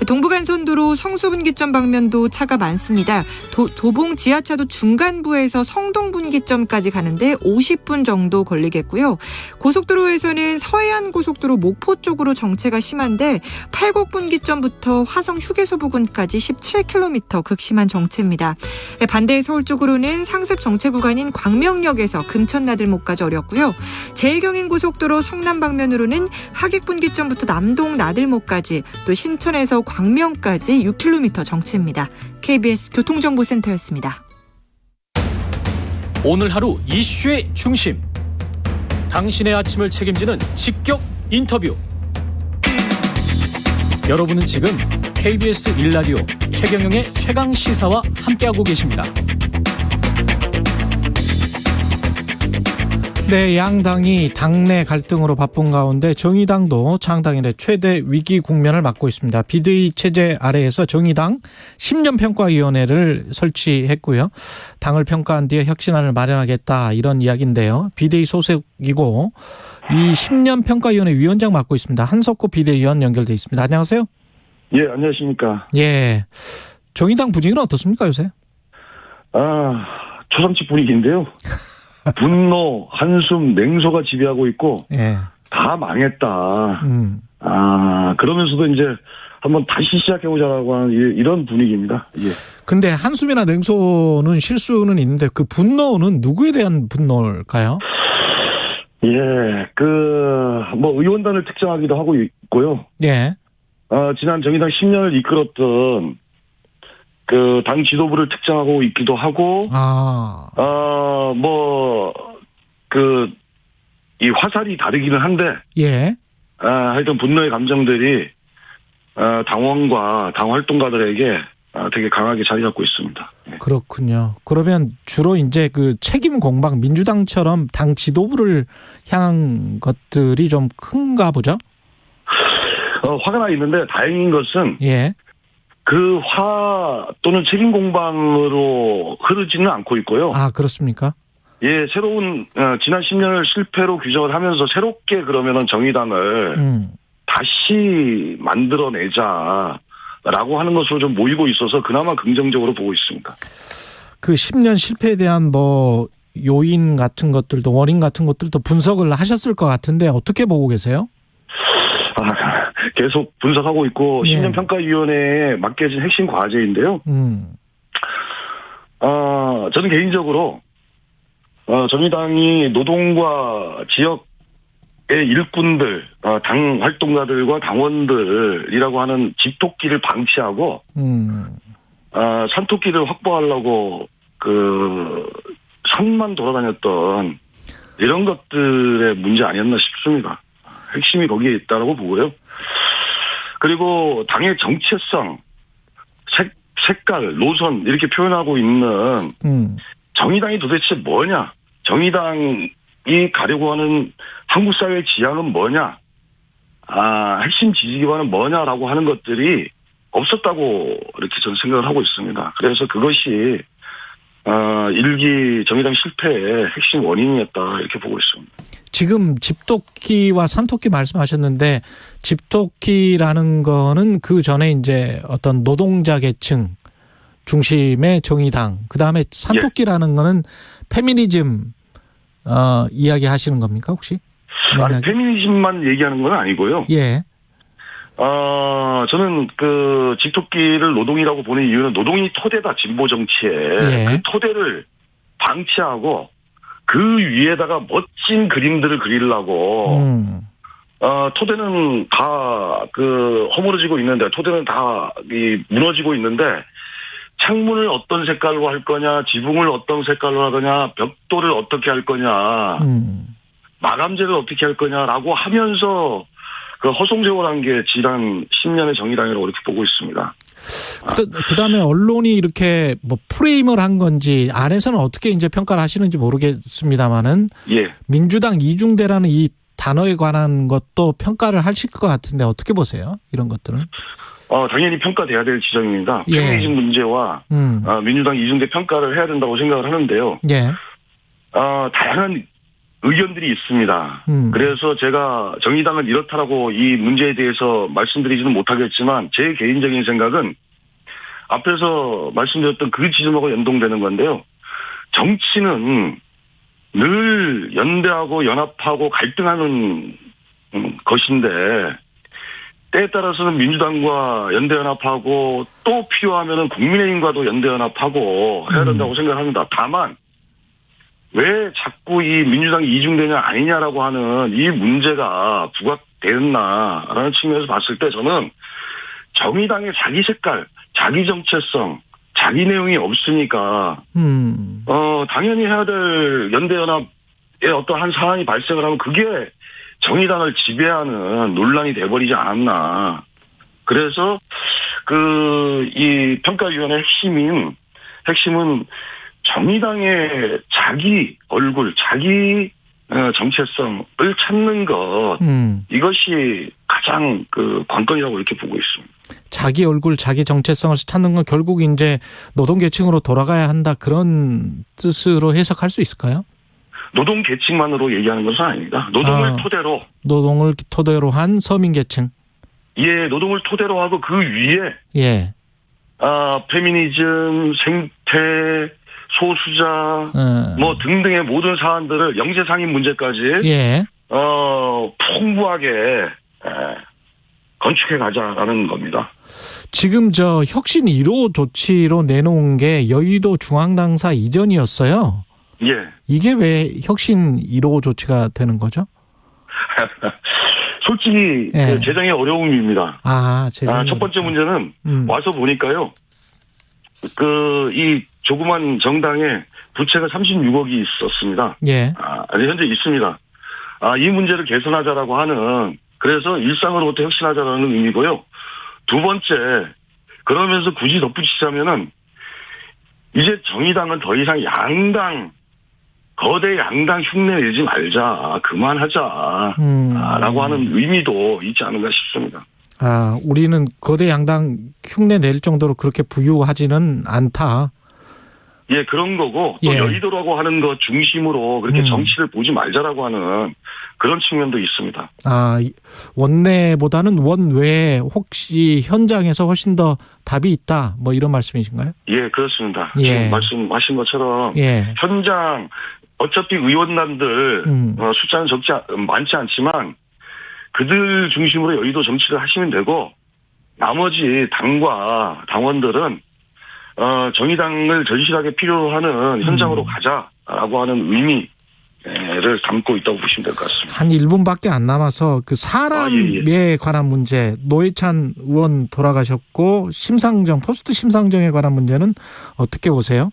동부간선도로 성수분기점 방면도 차가 많습니다. 도봉 지하차도 중간부에서 성동분기점까지 가는데 50분 정도 걸리겠고요. 고속도로에서는 서해안고속도로 목포 쪽으로 정체가 심한데 팔곡분기점부터 화성 휴게소 부근까지 17km 극심한 정체입니다. 반대 서울 쪽으로는 상습 정체 구간인 광명역에서 금천나들목까지 어렵고요. 제2경인고속도로 성남 방면으로는 하객분기점부터 남동 나들목까지 또 신천에서 광명까지 6km 정체입니다. KBS 교통정보센터였습니다. 오늘 하루 이슈의 중심. 당신의 아침을 책임지는 직격 인터뷰. 여러분은 지금 KBS 1라디오 최경영의 최강시사와 함께하고 계십니다. 네, 양당이 당내 갈등으로 바쁜 가운데 정의당도 창당 이래 최대 위기 국면을 맞고 있습니다. 비대위 체제 아래에서 정의당 10년 평가위원회를 설치했고요. 당을 평가한 뒤에 혁신안을 마련하겠다 이런 이야기인데요. 비대위 소속이고 이 10년 평가위원회 위원장 맡고 있습니다. 한석호 비대위원 연결돼 있습니다. 안녕하세요. 예, 안녕하십니까. 예, 정의당 분위기는 어떻습니까 요새? 초상집 분위기인데요. 분노, 한숨, 냉소가 지배하고 있고 예. 다 망했다. 그러면서도 이제 한번 다시 시작해보자라고 하는 이런 분위기입니다. 예. 근데 한숨이나 냉소는 실수는 있는데 그 분노는 누구에 대한 분노일까요? 예, 의원단을 특정하기도 하고 있고요. 예. 지난 정의당 10년을 이끌었던 당 지도부를 특정하고 있기도 하고, 이 화살이 다르기는 한데, 예. 하여튼 분노의 감정들이, 당원과 당 활동가들에게 되게 강하게 자리 잡고 있습니다. 그렇군요. 그러면 주로 이제 그 책임 공방, 민주당처럼 당 지도부를 향한 것들이 좀 큰가 보죠? 화가 나 있는데 다행인 것은, 예. 그 화 또는 책임 공방으로 흐르지는 않고 있고요. 그렇습니까? 예, 새로운 지난 10년을 실패로 규정을 하면서 새롭게 그러면은 정의당을 다시 만들어내자라고 하는 것으로 좀 모이고 있어서 그나마 긍정적으로 보고 있습니다. 그 10년 실패에 대한 요인 같은 것들도 원인 같은 것들도 분석을 하셨을 것 같은데 어떻게 보고 계세요? 계속 분석하고 있고, 예. 10년 평가위원회에 맡겨진 핵심 과제인데요. 저는 개인적으로, 정의당이 노동과 지역의 일꾼들, 당 활동가들과 당원들이라고 하는 집토끼를 방치하고, 산토끼를 확보하려고 산만 돌아다녔던 이런 것들의 문제 아니었나 싶습니다. 핵심이 거기에 있다라고 보고요. 그리고 당의 정체성, 색깔, 노선 이렇게 표현하고 있는 정의당이 도대체 뭐냐? 정의당이 가려고 하는 한국 사회의 지향은 뭐냐? 핵심 지지 기반은 뭐냐라고 하는 것들이 없었다고 이렇게 저는 생각을 하고 있습니다. 그래서 그것이 일기 정의당 실패의 핵심 원인이었다 이렇게 보고 있습니다. 지금 집토끼와 산토끼 말씀하셨는데 집토끼라는 거는 그 전에 이제 어떤 노동자 계층 중심의 정의당, 그 다음에 산토끼라는 거는 페미니즘 이야기 하시는 겁니까 혹시? 아니, 페미니즘만 얘기하는 건 아니고요. 예. 저는 그 집토끼를 노동이라고 보는 이유는 노동이 토대다 진보 정치에 예. 그 토대를 방치하고 그 위에다가 멋진 그림들을 그리려고 토대는 다 그 허물어지고 있는데 토대는 다 무너지고 있는데 창문을 어떤 색깔로 할 거냐, 지붕을 어떤 색깔로 하거냐, 벽돌을 어떻게 할 거냐, 마감재를 어떻게 할 거냐라고 하면서 그 허송세월한 게 지난 10년의 정의당이라고 이렇게 보고 있습니다. 그다음에 언론이 이렇게 뭐 프레임을 한 건지 안에서는 어떻게 이제 평가를 하시는지 모르겠습니다만은 예. 민주당 이중대라는 이 단어에 관한 것도 평가를 하실 것 같은데 어떻게 보세요? 이런 것들은? 당연히 평가돼야 될 지점입니다. 예. 페미니즘 문제와 민주당 이중대 평가를 해야 된다고 생각을 하는데요. 예. 다양한 의견들이 있습니다. 그래서 제가 정의당은 이렇다라고 이 문제에 대해서 말씀드리지는 못하겠지만 제 개인적인 생각은 앞에서 말씀드렸던 그 지점하고 연동되는 건데요. 정치는 늘 연대하고 연합하고 갈등하는 것인데 때에 따라서는 민주당과 연대연합하고 또 필요하면은 국민의힘과도 연대연합하고 해야 된다고 생각합니다. 다만 왜 자꾸 이 민주당이 이중되냐 아니냐라고 하는 이 문제가 부각되었나라는 측면에서 봤을 때 저는 정의당의 자기 색깔, 자기 정체성, 자기 내용이 없으니까 당연히 해야 될 연대연합의 어떤 한 사안이 발생을 하면 그게 정의당을 지배하는 논란이 돼버리지 않았나. 그래서 이 평가위원회 핵심은 정의당의 자기 얼굴, 자기 정체성을 찾는 것, 이것이 가장 관건이라고 이렇게 보고 있습니다. 자기 얼굴, 자기 정체성을 찾는 건 결국 이제 노동계층으로 돌아가야 한다 그런 뜻으로 해석할 수 있을까요? 노동 계층만으로 얘기하는 것은 아닙니다. 노동을 토대로 한 서민계층. 예, 노동을 토대로 하고 그 위에 예. 페미니즘, 생태, 소수자, 뭐 등등의 모든 사안들을 영재상인 문제까지 예. 풍부하게 건축해 가자라는 겁니다. 지금 혁신 1호 조치로 내놓은 게 여의도 중앙당사 이전이었어요. 예. 이게 왜 혁신 1호 조치가 되는 거죠? 솔직히 예. 재정의 어려움입니다. 첫 번째 문제는 와서 보니까요. 이 조그만 정당에 부채가 36억이 있었습니다. 예. 현재 있습니다. 이 문제를 개선하자라고 하는, 그래서 일상으로부터 혁신하자라는 의미고요. 두 번째, 그러면서 굳이 덧붙이자면은 이제 정의당은 더 이상 거대 양당 흉내 내지 말자, 그만하자, 라고 하는 의미도 있지 않은가 싶습니다. 우리는 거대 양당 흉내 낼 정도로 그렇게 부유하지는 않다. 예, 그런 거고, 또 예. 여의도라고 하는 것 중심으로 그렇게 정치를 보지 말자라고 하는 그런 측면도 있습니다. 원내보다는 원외에 혹시 현장에서 훨씬 더 답이 있다, 뭐 이런 말씀이신가요? 예, 그렇습니다. 예. 지금 말씀하신 것처럼 예. 현장, 어차피 의원단들 숫자는 많지 않지만 그들 중심으로 여의도 정치를 하시면 되고 나머지 당과 당원들은 정의당을 절실하게 필요로 하는 현장으로 가자라고 하는 의미를 담고 있다고 보시면 될 것 같습니다. 한 1분밖에 안 남아서 사람에 관한 문제, 노회찬 의원 돌아가셨고 포스트 심상정에 관한 문제는 어떻게 보세요?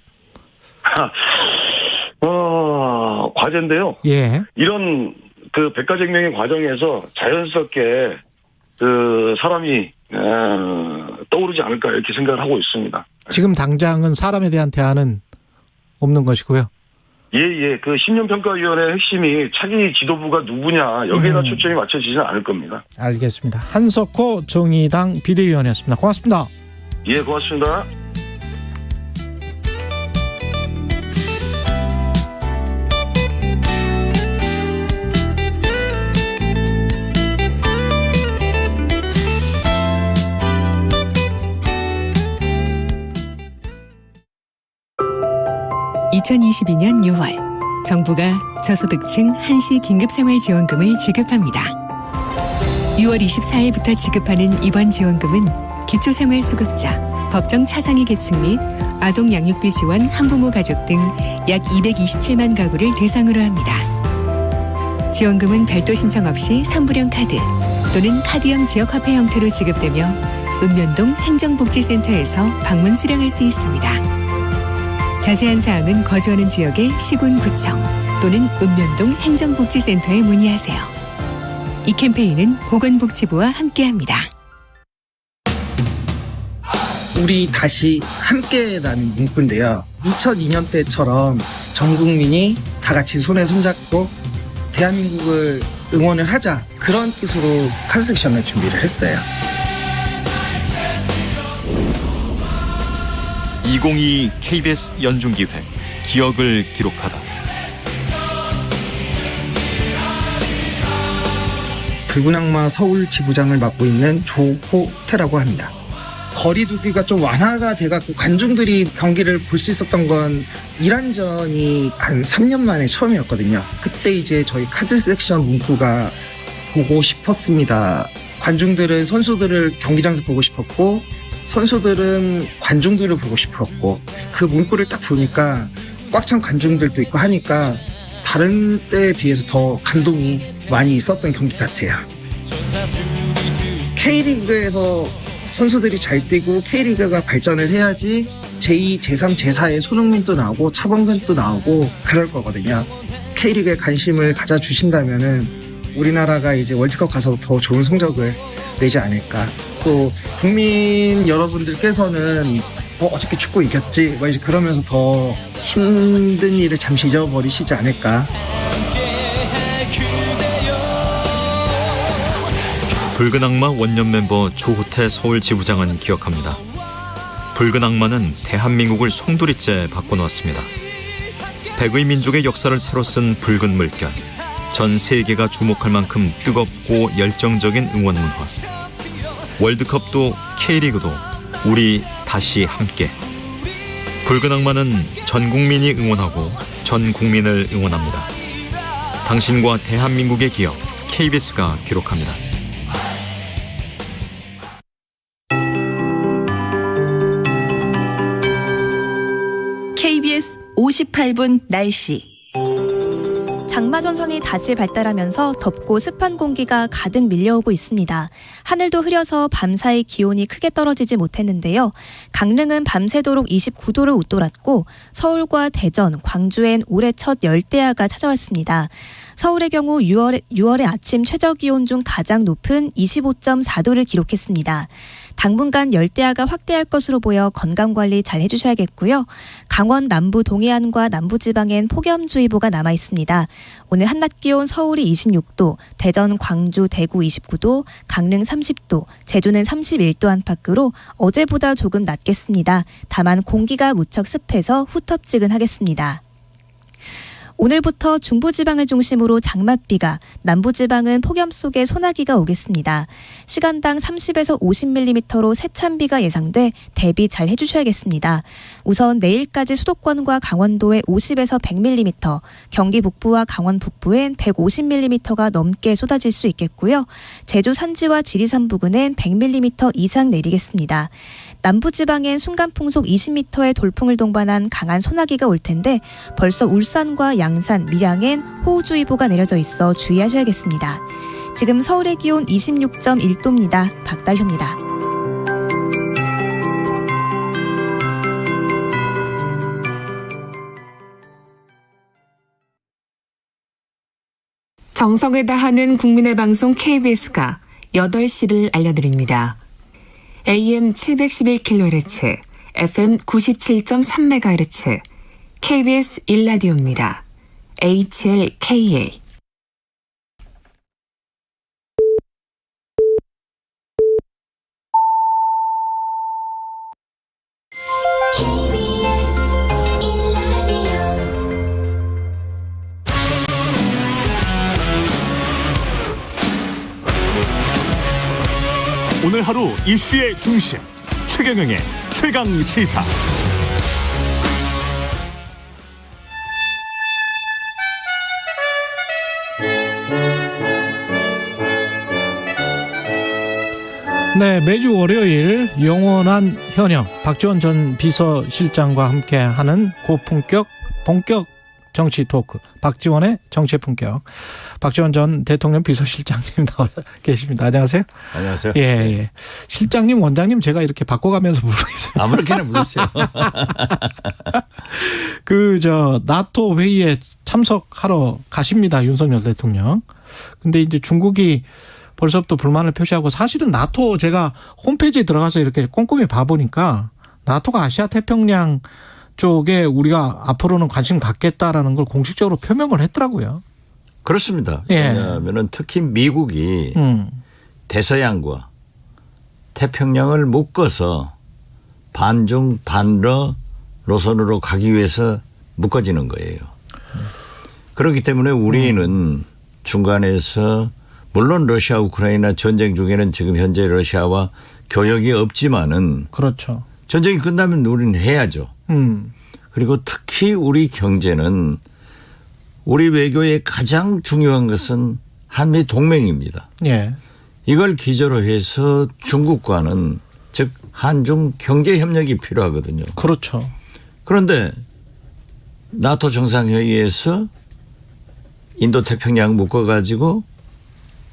과제인데요. 예. 이런 백가쟁명의 과정에서 자연스럽게 사람이 떠오르지 않을까 이렇게 생각을 하고 있습니다. 지금 당장은 사람에 대한 대안은 없는 것이고요. 예. 그 신년평가위원회 핵심이 차기 지도부가 누구냐 여기에다 초점이 맞춰지지는 않을 겁니다. 알겠습니다. 한석호 정의당 비대위원이었습니다. 고맙습니다. 예, 고맙습니다. (2022년 6월) 정부가 저소득층 한시 긴급생활지원금을 지급합니다. 6월 24일부터 지급하는 이번 지원금은 기초생활수급자, 법정 차상위 계층 및 아동 양육비 지원 한부모 가족 등 약 227만 가구를 대상으로 합니다. 지원금은 별도 신청 없이 선불형 카드 또는 카드형 지역화폐 형태로 지급되며 읍면동 행정복지센터에서 방문 수령할 수 있습니다. 자세한 사항은 거주하는 지역의 시군구청 또는 읍면동 행정복지센터에 문의하세요. 이 캠페인은 보건복지부와 함께합니다. 우리 다시 함께라는 문구인데요. 2002년 때처럼 전 국민이 다 같이 손에 손잡고 대한민국을 응원을 하자, 그런 뜻으로 컨셉션을 준비를 했어요. 2022 KBS 연중기획 기억을 기록하다. 붉은 악마 서울 지부장을 맡고 있는 조호태라고 합니다. 거리두기가 좀 완화가 돼갖고 관중들이 경기를 볼 수 있었던 건 이란전이 한 3년 만에 처음이었거든요. 그때 이제 저희 카드 섹션 문구가 보고 싶었습니다. 관중들은 선수들을 경기장에서 보고 싶었고 선수들은 관중들을 보고 싶었고, 그 문구를 딱 보니까 꽉 찬 관중들도 있고 하니까 다른 때에 비해서 더 감동이 많이 있었던 경기 같아요. K리그에서 선수들이 잘 뛰고 K리그가 발전을 해야지 제2, 제3, 제4의 손흥민도 나오고 차범근도 나오고 그럴 거거든요. K리그에 관심을 가져주신다면은 우리나라가 이제 월드컵 가서 더 좋은 성적을 내지 않을까. 또 국민 여러분들께서는 어저께 축구 이겼지 뭐 이제 그러면서 더 힘든 일을 잠시 잊어버리시지 않을까. 붉은 악마 원년 멤버 조호태 서울 지부장은 기억합니다. 붉은 악마는 대한민국을 송두리째 바꿔놓았습니다. 백의 민족의 역사를 새로 쓴 붉은 물결, 전 세계가 주목할 만큼 뜨겁고 열정적인 응원 문화. 월드컵도 K리그도 우리 다시 함께. 붉은 악마는 전 국민이 응원하고 전 국민을 응원합니다. 당신과 대한민국의 기억, KBS가 기록합니다. KBS 58분 날씨. 장마전선이 다시 발달하면서 덥고 습한 공기가 가득 밀려오고 있습니다. 하늘도 흐려서 밤사이 기온이 크게 떨어지지 못했는데요. 강릉은 밤새도록 29도를 웃돌았고 서울과 대전, 광주엔 올해 첫 열대야가 찾아왔습니다. 서울의 경우 6월의 아침 최저기온 중 가장 높은 25.4도를 기록했습니다. 당분간 열대야가 확대할 것으로 보여 건강관리 잘 해주셔야겠고요. 강원 남부 동해안과 남부지방엔 폭염주의보가 남아 있습니다. 오늘 한낮 기온 서울이 26도, 대전, 광주, 대구 29도, 강릉 30도, 제주는 31도 안팎으로 어제보다 조금 낮겠습니다. 다만 공기가 무척 습해서 후텁지근하겠습니다. 오늘부터 중부지방을 중심으로 장맛비가, 남부지방은 폭염 속에 소나기가 오겠습니다. 시간당 30에서 50mm로 세찬비가 예상돼 대비 잘 해주셔야겠습니다. 우선 내일까지 수도권과 강원도에 50에서 100mm, 경기 북부와 강원 북부엔 150mm가 넘게 쏟아질 수 있겠고요. 제주 산지와 지리산 부근엔 100mm 이상 내리겠습니다. 남부지방엔 순간풍속 20m의 돌풍을 동반한 강한 소나기가 올 텐데 벌써 울산과 양산, 밀양엔 호우주의보가 내려져 있어 주의하셔야겠습니다. 지금 서울의 기온 26.1도입니다. 박다효입니다. 정성을 다하는 국민의 방송 KBS가 8시를 알려드립니다. AM 711kHz, FM 97.3MHz, KBS 1라디오입니다. HLKA. 오늘 하루 이슈의 중심 최경영의 최강 시사. 네, 매주 월요일 영원한 현역 박지원 전 비서실장과 함께하는 고품격 본격 정치 토크, 박지원의 정치의 품격. 박지원 전 대통령 비서실장님 나와 계십니다. 안녕하세요. 안녕하세요. 예. 실장님, 원장님 제가 이렇게 바꿔가면서 부르겠습니다. 아무렇게나 부르세요. 나토 회의에 참석하러 가십니다. 윤석열 대통령. 근데 이제 중국이 벌써부터 불만을 표시하고, 사실은 나토 제가 홈페이지에 들어가서 이렇게 꼼꼼히 봐보니까 나토가 아시아 태평양 쪽에 우리가 앞으로는 관심 갖겠다라는 걸 공식적으로 표명을 했더라고요. 그렇습니다. 예. 왜냐하면 특히 미국이 대서양과 태평양을 묶어서 반중 반러 노선으로 가기 위해서 묶어지는 거예요. 그렇기 때문에 우리는 중간에서 물론 러시아 우크라이나 전쟁 중에는 지금 현재 러시아와 교역이 없지만은 그렇죠. 전쟁이 끝나면 우리는 해야죠. 그리고 특히 우리 경제는 우리 외교의 가장 중요한 것은 한미 동맹입니다. 예. 이걸 기저로 해서 중국과는 즉 한중 경제 협력이 필요하거든요. 그렇죠. 그런데 나토 정상회의에서 인도 태평양 묶어가지고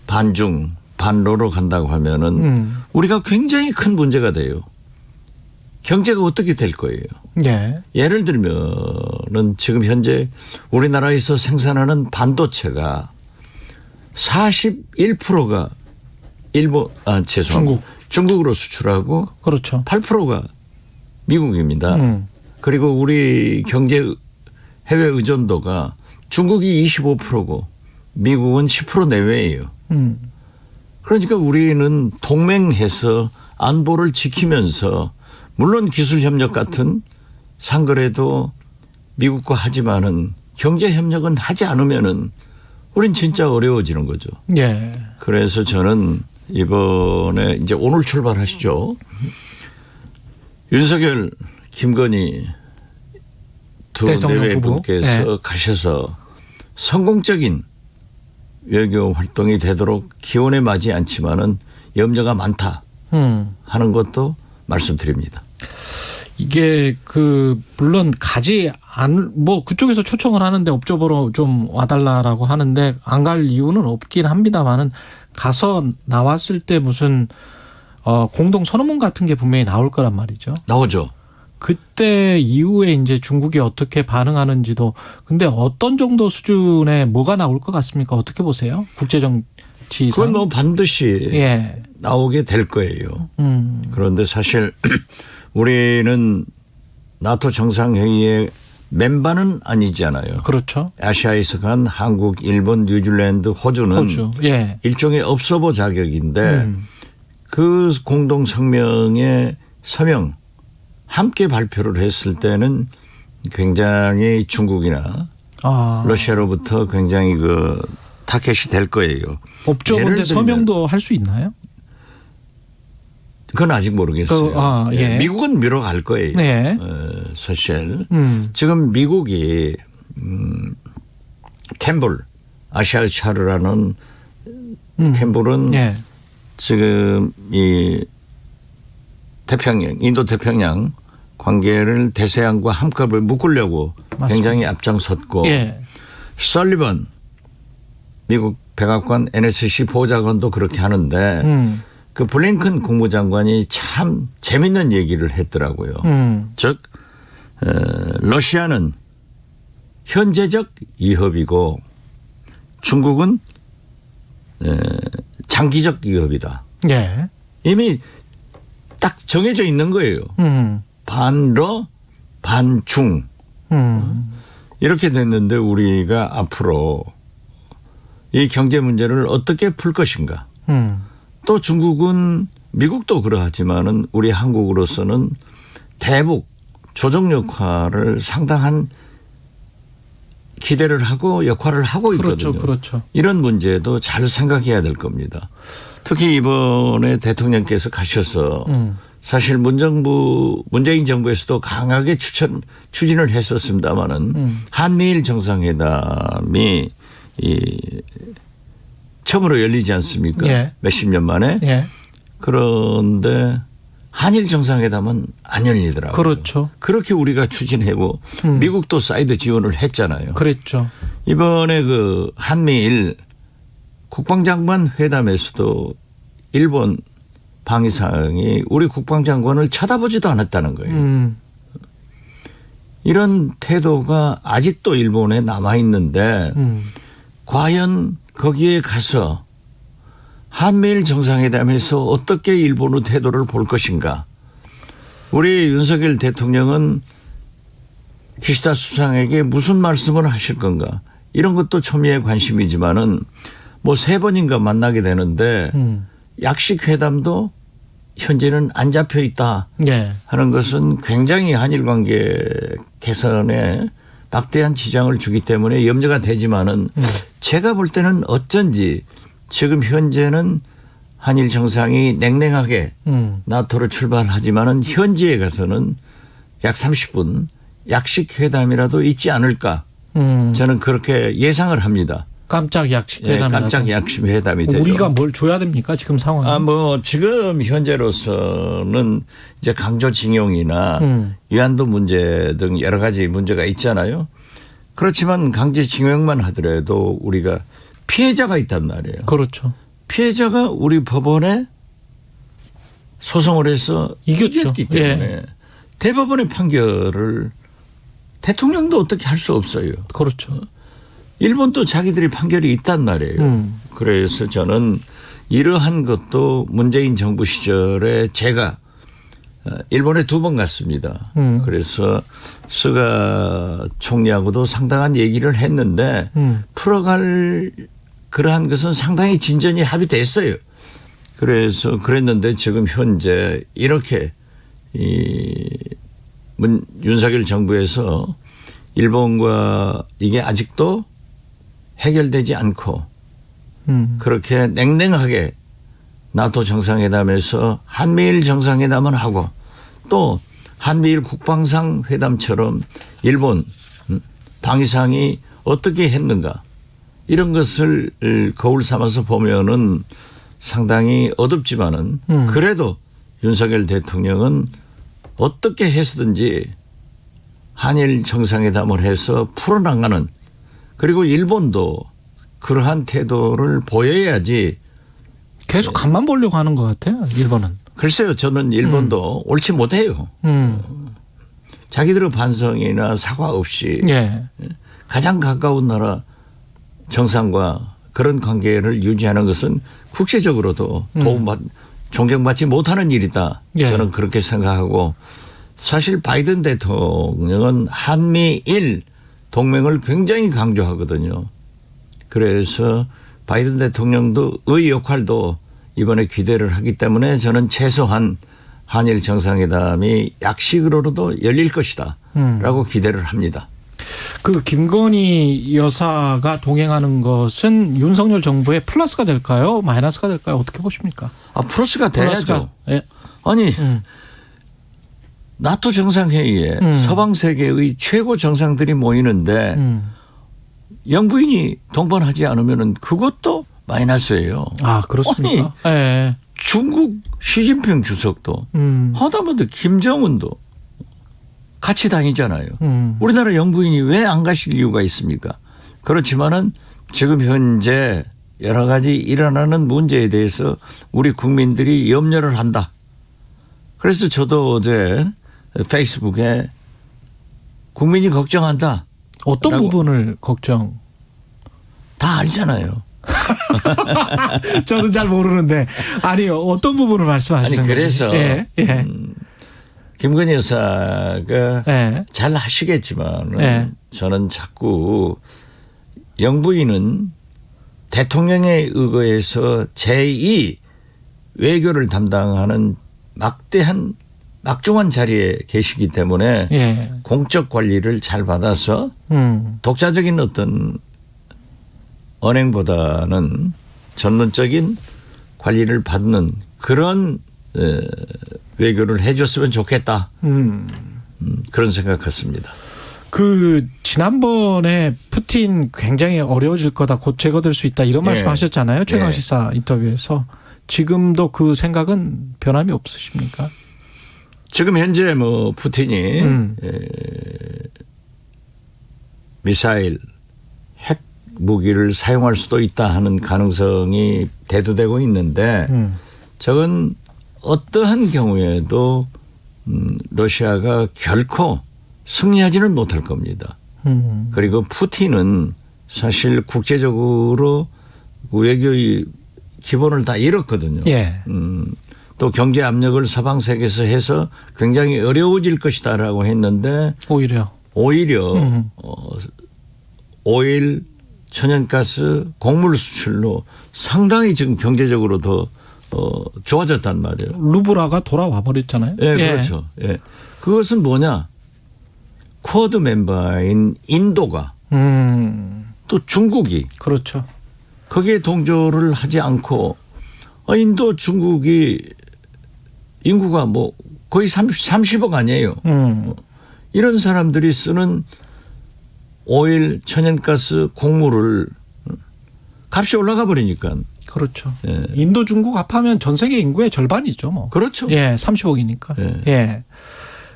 반중 반로로 간다고 하면은 우리가 굉장히 큰 문제가 돼요. 경제가 어떻게 될 거예요? 예. 예를 들면은 지금 현재 우리나라에서 생산하는 반도체가 41%가 중국으로 수출하고 그렇죠. 8%가 미국입니다. 그리고 우리 경제 해외 의존도가 중국이 25%고 미국은 10% 내외예요. 그러니까 우리는 동맹해서 안보를 지키면서 물론 기술협력 같은 상거래도 미국과 하지만은 경제협력은 하지 않으면은 우린 진짜 어려워지는 거죠. 예. 그래서 저는 이번에 이제 오늘 출발하시죠. 윤석열, 김건희 두 내외분께서 가셔서 성공적인 외교 활동이 되도록 기원에 맞지 않지만은 염려가 많다 하는 것도 말씀드립니다. 이게 물론 그쪽에서 초청을 하는데 업적으로 좀 와달라라고 하는데 안 갈 이유는 없긴 합니다만은 가서 나왔을 때 무슨 공동 선언문 같은 게 분명히 나올 거란 말이죠. 나오죠. 그때 이후에 이제 중국이 어떻게 반응하는지도, 근데 어떤 정도 수준의 뭐가 나올 것 같습니까? 어떻게 보세요? 국제정치상. 그건 뭐 반드시 나오게 될 거예요. 그런데 사실 우리는 나토 정상회의의 멤버는 아니잖아요. 그렇죠. 아시아에서 간 한국, 일본, 뉴질랜드, 호주는 일종의 업소보 자격인데 그 공동 성명의 서명 함께 발표를 했을 때는 굉장히 중국이나 러시아로부터 굉장히 타켓이 될 거예요. 업적인데 서명도 할 수 있나요? 그건 아직 모르겠어요. 예. 미국은 밀어갈 거예요. 네. 사실 지금 미국이 캠볼 아시아의 차르라는 캠볼은 지금 이 태평양, 인도 태평양 관계를 대서양과 한꺼번에 묶으려고 굉장히 앞장섰고 설리번 미국 백악관 NSC 보좌관도 그렇게 하는데 그 블링컨 국무장관이 참 재밌는 얘기를 했더라고요. 즉 러시아는 현재적 위협이고 중국은 장기적 위협이다. 이미 딱 정해져 있는 거예요. 반러, 반중. 이렇게 됐는데 우리가 앞으로 이 경제 문제를 어떻게 풀 것인가. 또 중국은 미국도 그러하지만은 우리 한국으로서는 대북 조정 역할을 상당한 기대를 하고 역할을 하고 있거든요. 그렇죠. 이런 문제도 잘 생각해야 될 겁니다. 특히 이번에 대통령께서 가셔서 사실 문재인 정부에서도 강하게 추진을 했었습니다마는 한미일 정상회담이 처음으로 열리지 않습니까? 예. 몇십 년 만에. 예. 그런데 한일 정상회담은 안 열리더라고요. 그렇죠. 그렇게 우리가 추진하고 미국도 사이드 지원을 했잖아요. 그랬죠. 이번에 그 한미일 국방장관 회담에서도 일본 방위상이 우리 국방장관을 쳐다보지도 않았다는 거예요. 이런 태도가 아직도 일본에 남아있는데 과연 거기에 가서 한미일 정상회담에서 어떻게 일본의 태도를 볼 것인가. 우리 윤석열 대통령은 기시다 수상에게 무슨 말씀을 하실 건가. 이런 것도 초미의 관심이지만은 뭐 3번인가 만나게 되는데 약식 회담도 현재는 안 잡혀 있다 하는 것은 굉장히 한일 관계 개선에 막대한 지장을 주기 때문에 염려가 되지만은 제가 볼 때는 어쩐지 지금 현재는 한일 정상이 냉랭하게 나토로 출발하지만은 현지에 가서는 약 30분 약식 회담이라도 있지 않을까. 저는 그렇게 예상을 합니다. 깜짝 약식 회담. 네, 깜짝 약식 회담이 되죠. 우리가 뭘 줘야 됩니까? 지금 상황. 뭐 지금 현재로서는 이제 강제징용이나 위안도 문제 등 여러 가지 문제가 있잖아요. 그렇지만 강제징용만 하더라도 우리가 피해자가 있단 말이에요. 그렇죠. 피해자가 우리 법원에 소송을 해서 이겼기 때문에 예. 대법원의 판결을 대통령도 어떻게 할 수 없어요. 그렇죠. 일본도 자기들이 판결이 있단 말이에요. 그래서 저는 이러한 것도 문재인 정부 시절에 제가 일본에 2번 갔습니다. 그래서 스가 총리하고도 상당한 얘기를 했는데 풀어갈 그러한 것은 상당히 진전이 합의됐어요. 그래서 그랬는데 지금 현재 이렇게 윤석열 정부에서 일본과 이게 아직도 해결되지 않고 그렇게 냉랭하게 나토 정상회담에서 한미일 정상회담을 하고 또 한미일 국방상 회담처럼 일본 방위상이 어떻게 했는가 이런 것을 거울 삼아서 보면은 상당히 어둡지만은 그래도 윤석열 대통령은 어떻게 해서든지 한일 정상회담을 해서 풀어나가는 그리고 일본도 그러한 태도를 보여야지. 계속 간만 보려고 하는 것 같아요. 일본은. 글쎄요. 저는 일본도 옳지 못해요. 자기들의 반성이나 사과 없이 가장 가까운 나라 정상과 그런 관계를 유지하는 것은 국제적으로도 존경받지 못하는 일이다. 저는 그렇게 생각하고 사실 바이든 대통령은 한미일 동맹을 굉장히 강조하거든요. 그래서 바이든 대통령도 의 역할도 이번에 기대를 하기 때문에 저는 최소한 한일 정상회담이 약식으로도 열릴 것이다 라고 기대를 합니다. 그 김건희 여사가 동행하는 것은 윤석열 정부의 플러스가 될까요? 마이너스가 될까요? 어떻게 보십니까? 플러스가 돼야죠. 예. 아니 나토 정상회의에 서방 세계의 최고 정상들이 모이는데 영부인이 동반하지 않으면 그것도 마이너스예요. 아 그렇습니까? 아니, 중국 시진핑 주석도 하다못해 김정은도 같이 다니잖아요. 우리나라 영부인이 왜 안 가실 이유가 있습니까? 그렇지만은 지금 현재 여러 가지 일어나는 문제에 대해서 우리 국민들이 염려를 한다. 그래서 저도 어제 페이스북에 국민이 걱정한다. 어떤 부분을 걱정? 다 알잖아요. 저는 잘 모르는데 아니요 어떤 부분을 말씀하시는 아니 그래서 거지? 예. 김건희 여사가 예. 잘 하시겠지만 예. 저는 자꾸 영부인은 대통령에 의거해서 제2 외교를 담당하는 막대한 막중한 자리에 계시기 때문에 예. 공적 관리를 잘 받아서 독자적인 어떤 언행보다는 전문적인 관리를 받는 그런 외교를 해줬으면 좋겠다. 그런 생각 같습니다. 그 지난번에 푸틴 굉장히 어려워질 거다, 곧 제거될 수 있다 이런 말씀하셨잖아요. 최강시사 인터뷰에서. 지금도 그 생각은 변함이 없으십니까? 지금 현재 뭐 푸틴이 미사일, 핵 무기를 사용할 수도 있다 하는 가능성이 대두되고 있는데 저건 어떠한 경우에도 러시아가 결코 승리하지는 못할 겁니다. 그리고 푸틴은 사실 국제적으로 외교의 기본을 다 잃었거든요. 예. 또 경제 압력을 서방 세계에서 해서 굉장히 어려워질 것이다라고 했는데 오히려 오일, 천연가스, 곡물 수출로 상당히 지금 경제적으로 더 좋아졌단 말이에요. 루브라가 돌아와 버렸잖아요. 예, 그렇죠. 예. 그것은 뭐냐? 쿼드 멤버인 인도가 또 중국이 그렇죠. 거기에 동조를 하지 않고 인도 중국이 인구가 뭐 거의 30억 아니에요. 이런 사람들이 쓰는 오일, 천연가스, 곡물을 값이 올라가 버리니까. 그렇죠. 예. 인도 중국 합하면 전 세계 인구의 절반이죠. 뭐. 그렇죠. 예, 30억이니까. 예. 예.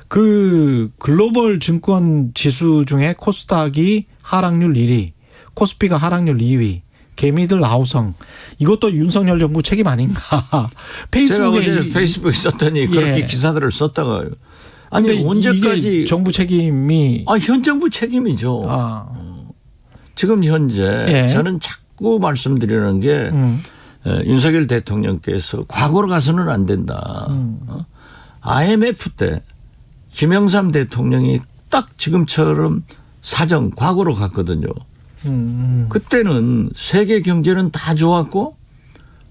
그 글로벌 증권 지수 중에 코스닥이 하락률 1위, 코스피가 하락률 2위, 개미들 9성. 이것도 윤석열 정부 책임 아닌가. 페이스북에 제가 어제 페이스북에 썼더니 그렇게 기사들을 썼다가요. 아니 언제까지 정부 책임이 현 정부 책임이죠. 지금 현재 저는 자꾸 말씀드리는 게 윤석열 대통령께서 과거로 가서는 안 된다. IMF 때 김영삼 대통령이 딱 지금처럼 사정 과거로 갔거든요. 그때는 세계 경제는 다 좋았고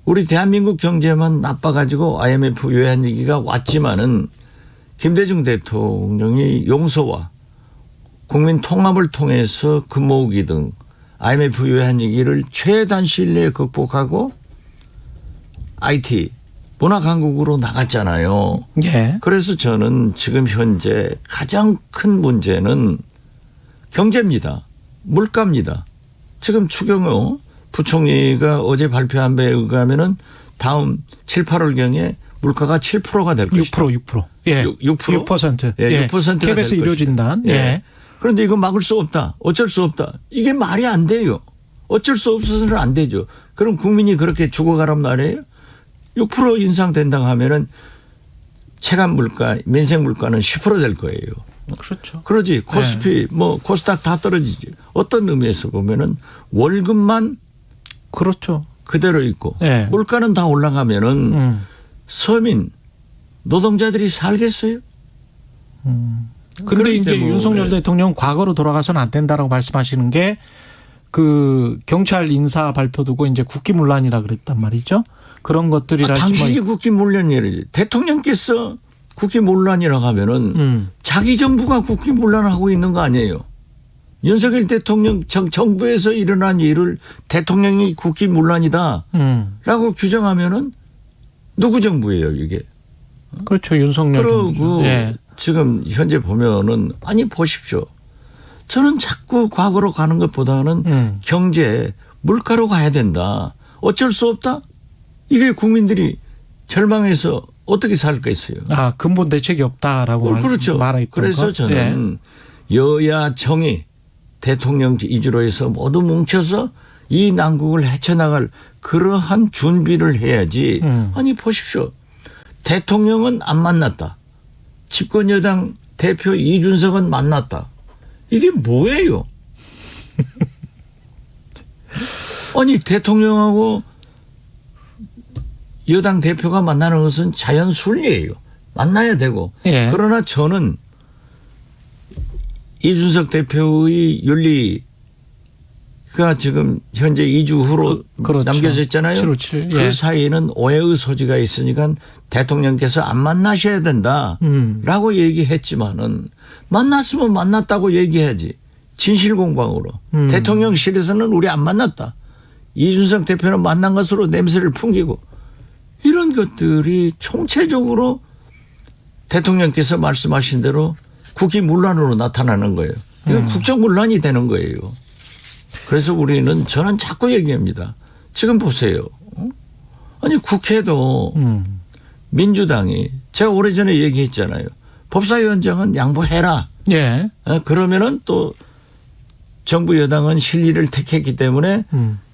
우리 대한민국 경제만 나빠가지고 IMF 외환 위기가 왔지만은 김대중 대통령이 용서와 국민 통합을 통해서 금모으기 등 IMF 외환 위기를 최단 시일 내에 극복하고 IT 문화 강국으로 나갔잖아요. 예. 그래서 저는 지금 현재 가장 큰 문제는 경제입니다. 물가입니다. 지금 추경호 부총리가 어제 발표한 바에 의하면은 다음 7, 8월경에 물가가 7%가 될 것이다. 6%. 예. 6%. 예. 6%가 KBS 의료진단. 예. 그런데 이거 막을 수 없다. 어쩔 수 없다. 이게 말이 안 돼요. 어쩔 수 없어서는 안 되죠. 그럼 국민이 그렇게 죽어가란 말이에요. 6% 인상된다고 하면은 체감 물가, 민생 물가는 10% 될 거예요. 그렇죠. 그러지. 코스피, 뭐 코스닥 다 떨어지지. 어떤 의미에서 보면은 월급만 그렇죠. 그대로 있고 물가는 다 올라가면은 서민 노동자들이 살겠어요? 근데 이제 윤석열 대통령 과거로 돌아가서는 안 된다라고 말씀하시는 게 그 경찰 인사 발표 두고 이제 국기문란이라 그랬단 말이죠. 그런 것들이라 당신이 국기문란이래. 대통령께서 국기문란이라고 하면은 자기 정부가 국기문란하고 있는 거 아니에요. 윤석열 대통령 정부에서 일어난 일을 대통령이 국기문란이다라고 규정하면은 누구 정부예요 이게? 그렇죠. 윤석열 정부. 그리고 지금 현재 보면은 아니 보십시오. 저는 자꾸 과거로 가는 것보다는 경제 물가로 가야 된다. 어쩔 수 없다. 이게 국민들이 절망해서 어떻게 살겠어요? 근본 대책이 없다라고 그렇죠. 말했던 그래서 것? 저는 여야 정의 대통령 이주로 해서 모두 뭉쳐서 이 난국을 헤쳐나갈 그러한 준비를 해야지. 아니 보십시오. 대통령은 안 만났다. 집권 여당 대표 이준석은 만났다. 이게 뭐예요? 아니 대통령하고 여당 대표가 만나는 것은 자연 순리예요. 만나야 되고. 예. 그러나 저는 이준석 대표의 윤리가 지금 현재 2주 후로 그렇죠. 남겨져 있잖아요. 7월 7일. 그 예. 사이에는 오해의 소지가 있으니까 대통령께서 안 만나셔야 된다라고 얘기했지만은 만났으면 만났다고 얘기해야지. 진실공방으로. 대통령실에서는 우리 안 만났다. 이준석 대표는 만난 것으로 냄새를 풍기고 이런 것들이 총체적으로 대통령께서 말씀하신 대로 국기문란으로 나타나는 거예요. 이건 국정문란이 되는 거예요. 그래서 저는 자꾸 얘기합니다. 지금 보세요. 아니 국회도 민주당이 제가 오래전에 얘기했잖아요. 법사위원장은 양보해라. 예. 그러면은 또 정부 여당은 실리를 택했기 때문에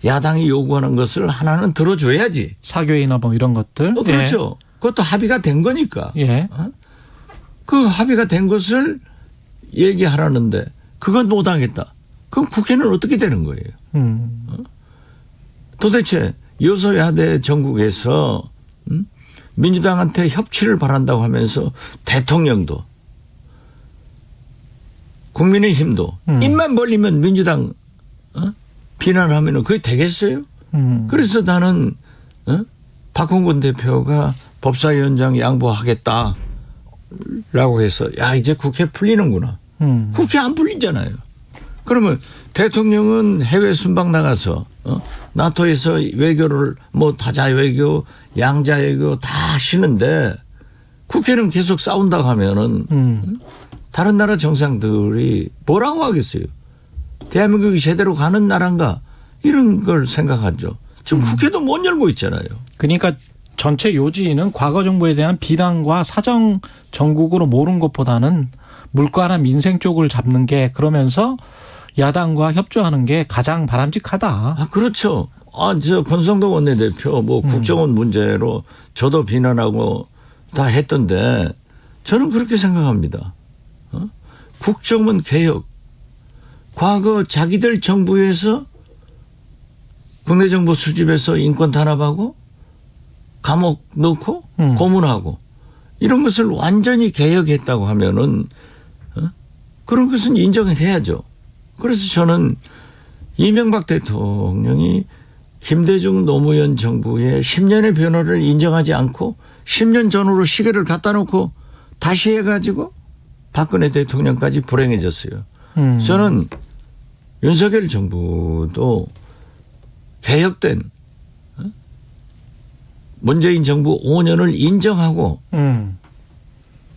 야당이 요구하는 것을 하나는 들어줘야지. 사교이나 뭐 이런 것들. 그렇죠. 예. 그것도 합의가 된 거니까. 예. 그 합의가 된 것을 얘기하라는데 그건 못하겠다. 그럼 국회는 어떻게 되는 거예요? 도대체 여소야대 전국에서 민주당한테 협치를 바란다고 하면서 대통령도 국민의힘도 입만 벌리면 민주당 비난하면 그게 되겠어요? 그래서 나는 박홍근 대표가 법사위원장 양보하겠다라고 해서 야 이제 국회 풀리는구나. 국회 안 풀리잖아요. 그러면 대통령은 해외 순방 나가서 나토에서 외교를 뭐 다자 외교, 양자 외교 다 하시는데 국회는 계속 싸운다고 하면은 다른 나라 정상들이 뭐라고 하겠어요? 대한민국이 제대로 가는 나라인가 이런 걸 생각하죠. 지금 국회도 못 열고 있잖아요. 그러니까 전체 요지는 과거 정부에 대한 비난과 사정 정국으로 모른 것보다는 물가나 민생 쪽을 잡는 게 그러면서 야당과 협조하는 게 가장 바람직하다. 아, 그렇죠. 저 권성동 원내대표 뭐 국정원 문제로 저도 비난하고 다 했던데 저는 그렇게 생각합니다. 국정원 개혁. 과거 자기들 정부에서 국내 정보 수집해서 인권 탄압하고 감옥 넣고 고문하고 이런 것을 완전히 개혁했다고 하면은 그런 것은 인정을 해야죠. 그래서 저는 이명박 대통령이 김대중 노무현 정부의 10년의 변화를 인정하지 않고 10년 전으로 시계를 갖다 놓고 다시 해가지고 박근혜 대통령까지 불행해졌어요. 저는 윤석열 정부도 개혁된 문재인 정부 5년을 인정하고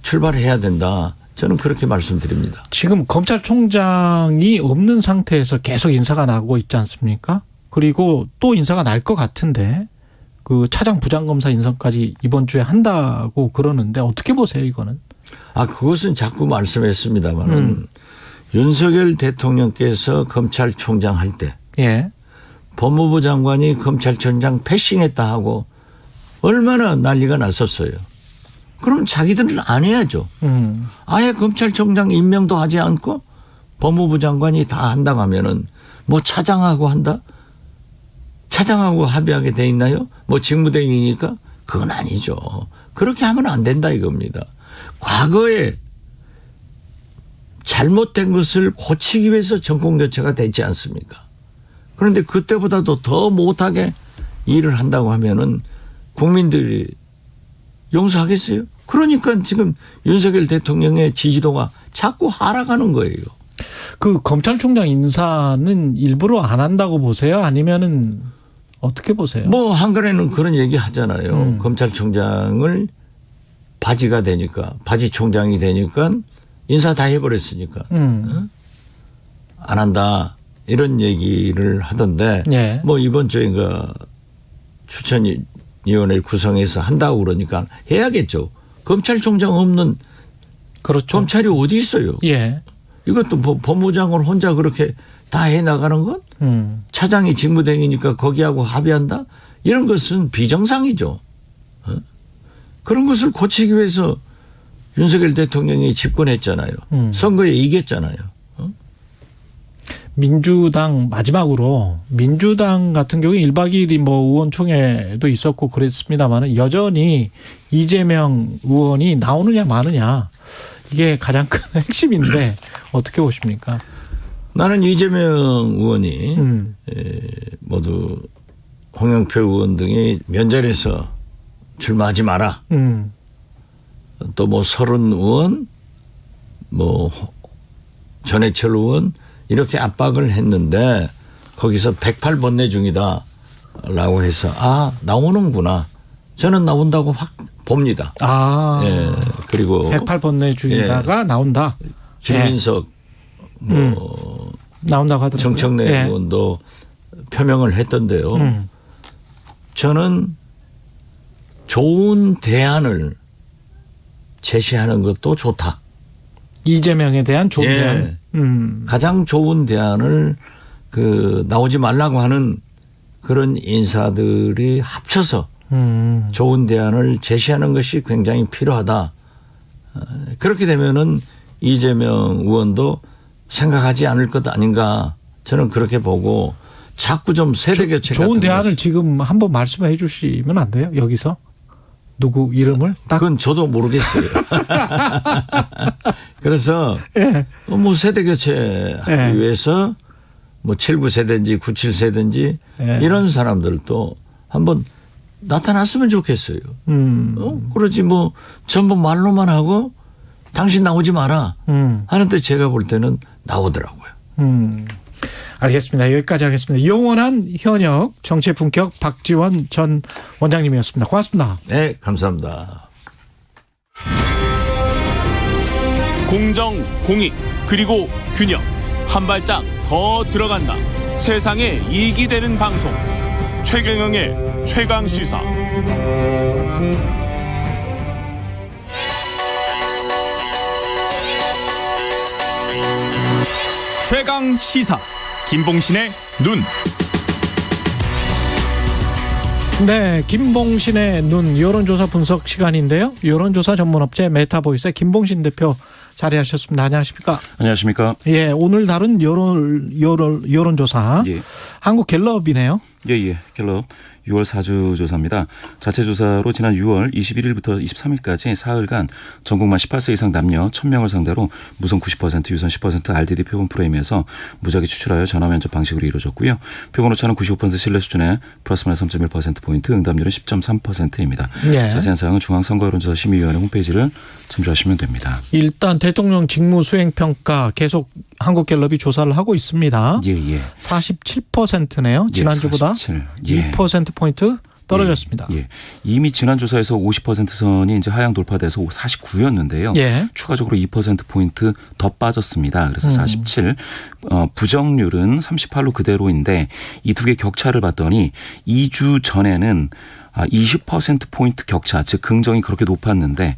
출발해야 된다. 저는 그렇게 말씀드립니다. 지금 검찰총장이 없는 상태에서 계속 인사가 나고 있지 않습니까? 그리고 또 인사가 날 것 같은데 그 차장 부장검사 인선까지 이번 주에 한다고 그러는데 어떻게 보세요 이거는? 그것은 자꾸 말씀했습니다만은 윤석열 대통령께서 검찰총장 할 때 예. 법무부 장관이 검찰총장 패싱했다 하고 얼마나 난리가 났었어요. 그럼 자기들은 안 해야죠. 아예 검찰총장 임명도 하지 않고 법무부 장관이 다 한다고 하면은 뭐 차장하고 한다? 차장하고 합의하게 돼 있나요? 뭐 직무대행이니까? 그건 아니죠. 그렇게 하면 안 된다 이겁니다. 과거에 잘못된 것을 고치기 위해서 정권교체가 됐지 않습니까? 그런데 그때보다도 더 못하게 일을 한다고 하면은 국민들이 용서하겠어요? 그러니까 지금 윤석열 대통령의 지지도가 자꾸 하락하는 거예요. 그 검찰총장 인사는 일부러 안 한다고 보세요? 아니면은 어떻게 보세요? 뭐 한간에는 그런 얘기 하잖아요. 검찰총장을 바지가 되니까 바지 총장이 되니까 인사 다 해버렸으니까 안 한다 이런 얘기를 하던데 예. 뭐 이번 주인가 추천위원회 구성해서 한다고 그러니까 해야겠죠. 검찰총장 없는 그렇죠. 검찰이 어디 있어요? 예. 이것도 법무장을 혼자 그렇게 다 해나가는 것? 차장이 직무대행이니까 거기하고 합의한다? 이런 것은 비정상이죠. 그런 것을 고치기 위해서 윤석열 대통령이 집권했잖아요. 선거에 이겼잖아요. 민주당 마지막으로 민주당 같은 경우에 1박 2일이 뭐 의원총회도 있었고 그랬습니다만 여전히 이재명 의원이 나오느냐 마느냐 이게 가장 큰 핵심인데 어떻게 보십니까? 나는 이재명 의원이 모두 홍영표 의원 등이 면전에서 출마하지 마라. 또 뭐 서른 의원, 뭐 전해철 의원 이렇게 압박을 했는데 거기서 108번뇌 중이다라고 해서 나오는구나. 저는 나온다고 확 봅니다. 예. 그리고 108번뇌 중이다가 나온다. 김민석 나온다고 하더라고요. 정청래 의원도 표명을 했던데요. 저는 좋은 대안을 제시하는 것도 좋다. 이재명에 대한 좋은 대안. 가장 좋은 대안을 나오지 말라고 하는 그런 인사들이 합쳐서 좋은 대안을 제시하는 것이 굉장히 필요하다. 그렇게 되면은 이재명 의원도 생각하지 않을 것 아닌가 저는 그렇게 보고 자꾸 좀 세대 교체 같은 좋은 대안을 지금 한번 말씀해 주시면 안 돼요? 여기서 누구 이름을 딱? 그건 저도 모르겠어요. 그래서 뭐 세대 교체하기 위해서 뭐 79세대인지 97세대인지 이런 사람들도 한번 나타났으면 좋겠어요. 그러지 뭐 전부 말로만 하고 당신 나오지 마라 하는데 제가 볼 때는 나오더라고요. 알겠습니다. 여기까지 하겠습니다. 영원한 현역 정치의 품격 박지원 전 원장님이었습니다. 고맙습니다. 네, 감사합니다. 공정, 공익, 그리고 균형. 한 발짝 더 들어간다. 세상에 이익이 되는 방송. 최경영의 최강시사. 최강시사. 김봉신의 눈. 네, 김봉신의 눈 여론조사 분석 시간인데요. 여론조사 전문업체 메타보이스의 김봉신 대표 자리하셨습니다. 안녕하십니까? 안녕하십니까? 예, 오늘 다룬 여론조사. 한국갤럽이네요. 예, 갤럽 6월 4주 조사입니다. 자체 조사로 지난 6월 21일부터 23일까지 사흘간 전국만 18세 이상 남녀 1000명을 상대로 무선 90%, 유선 10% RDD 표본 프레임에서 무작위 추출하여 전화 면접 방식으로 이루어졌고요. 표본 오차는 95% 신뢰 수준에 플러스 마이너스 3.1%포인트, 응답률은 10.3%입니다. 예. 자세한 사항은 중앙선거여론조사 심의위원회 홈페이지를 참조하시면 됩니다. 일단 대통령 직무 수행 평가 계속 한국갤럽이 조사를 하고 있습니다. 예. 47%네요. 지난주보다 2%포인트 떨어졌습니다. 예. 이미 지난 조사에서 50% 선이 이제 하향 돌파돼서 49였는데요. 추가적으로 2%포인트 더 빠졌습니다. 그래서 47. 부정률은 38로 그대로인데 이 두 개 격차를 봤더니 2주 전에는 20%포인트 격차, 즉 긍정이 그렇게 높았는데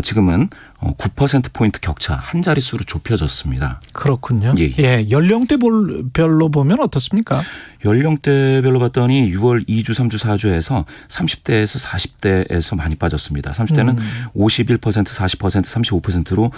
지금은 9%포인트 격차 한 자릿수로 좁혀졌습니다. 그렇군요. 예. 연령대별로 보면 어떻습니까? 연령대별로 봤더니 6월 2주, 3주, 4주에서 30대에서 40대에서 많이 빠졌습니다. 30대는 51%, 40%, 35%로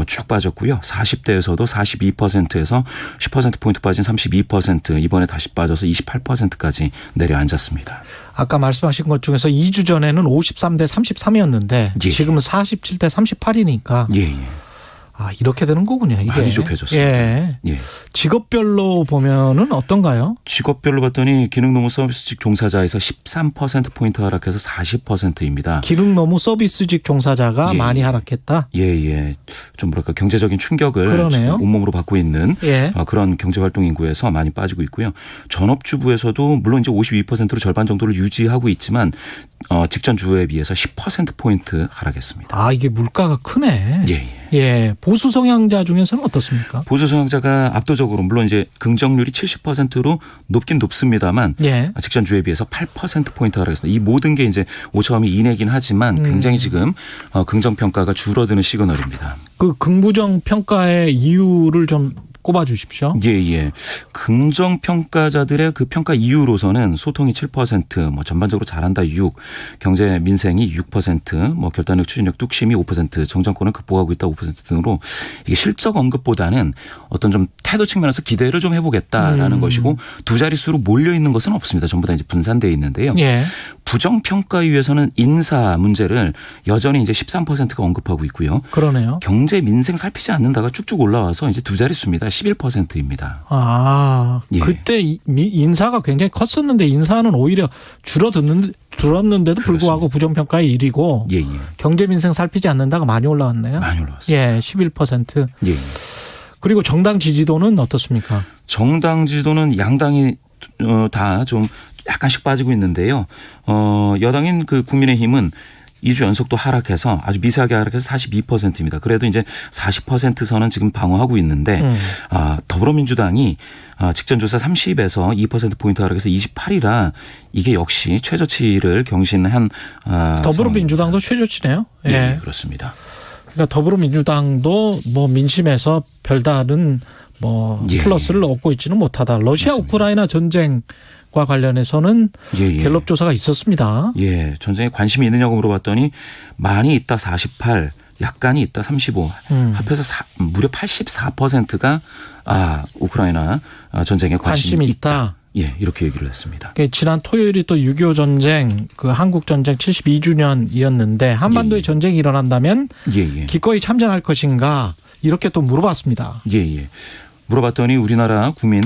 쭉 빠졌고요. 40대에서도 42%에서 10%포인트 빠진 32% 이번에 다시 빠져서 28%까지 내려앉았습니다. 아까 말씀하신 것 중에서 2주 전에는 53대 33이었는데 지금은 47대 38이니까 이렇게 되는 거군요. 이게. 많이 좁혀졌습니다. 예. 직업별로 보면은 어떤가요? 직업별로 봤더니 기능노무 서비스직 종사자에서 13%포인트 하락해서 40%입니다. 기능노무 서비스직 종사자가 많이 하락했다? 예. 좀 뭐랄까 경제적인 충격을 온몸으로 받고 있는 그런 경제활동 인구에서 많이 빠지고 있고요. 전업주부에서도 물론 이제 52%로 절반 정도를 유지하고 있지만 직전 주에 비해서 10%포인트 하락했습니다. 이게 물가가 크네. 예. 보수 성향자 중에서는 어떻습니까? 보수 성향자가 압도적으로 물론 이제 긍정률이 70%로 높긴 높습니다만 직전 주에 비해서 8%포인트 하락했습니다. 이 모든 게 이제 오차범위 이내긴 하지만 굉장히 지금 긍정 평가가 줄어드는 시그널입니다. 그 긍부정 평가의 이유를 좀 꼽아 주십시오. 예. 긍정 평가자들의 그 평가 이유로서는 소통이 7%, 뭐 전반적으로 잘한다 6, 경제 민생이 6%, 뭐 결단력 추진력 뚝심이 5%, 정정권을 극복하고 있다 5% 등으로 이게 실적 언급보다는 어떤 좀 태도 측면에서 기대를 좀 해보겠다라는 것이고 두 자릿수로 몰려 있는 것은 없습니다. 전부 다 이제 분산되어 있는데요. 예. 부정평가위에서는 인사 문제를 여전히 이제 13%가 언급하고 있고요. 그러네요. 경제 민생 살피지 않는다가 쭉쭉 올라와서 이제 두 자릿수입니다. 11%입니다. 아, 예. 그때 인사가 굉장히 컸었는데 인사는 오히려 줄었는데도 불구하고 부정평가의 1위고 예, 예. 경제 민생 살피지 않는다가 많이 올라왔네요. 많이 올라왔습니다. 예, 11%. 예. 그리고 정당 지지도는 어떻습니까? 정당 지지도는 양당이 다 좀 약간씩 빠지고 있는데요. 여당인 그 국민의힘은 2주 연속 또 하락해서 아주 미세하게 하락해서 42%입니다. 그래도 이제 40% 선은 지금 방어하고 있는데 더불어민주당이 직전 조사 30에서 2%포인트 하락해서 28이라 이게 역시 최저치를 경신한 더불어민주당도 최저치네요. 예, 예. 그렇습니다. 그러니까 더불어민주당도 뭐 민심에서 별다른 뭐 예. 플러스를 얻고 있지는 못하다. 러시아 맞습니다. 우크라이나 전쟁과 관련해서는 예. 갤럽 조사가 있었습니다. 예, 전쟁에 관심이 있느냐고 물어봤더니 많이 있다 48, 약간이 있다 35, 합해서 무려 84%가 우크라이나 전쟁에 관심이 있다. 예, 이렇게 얘기를 했습니다. 지난 토요일이 또 6.25 전쟁, 그 한국 전쟁 72주년이었는데 한반도에 전쟁이 일어난다면 기꺼이 참전할 것인가 이렇게 또 물어봤습니다. 예. 물어봤더니 우리나라 국민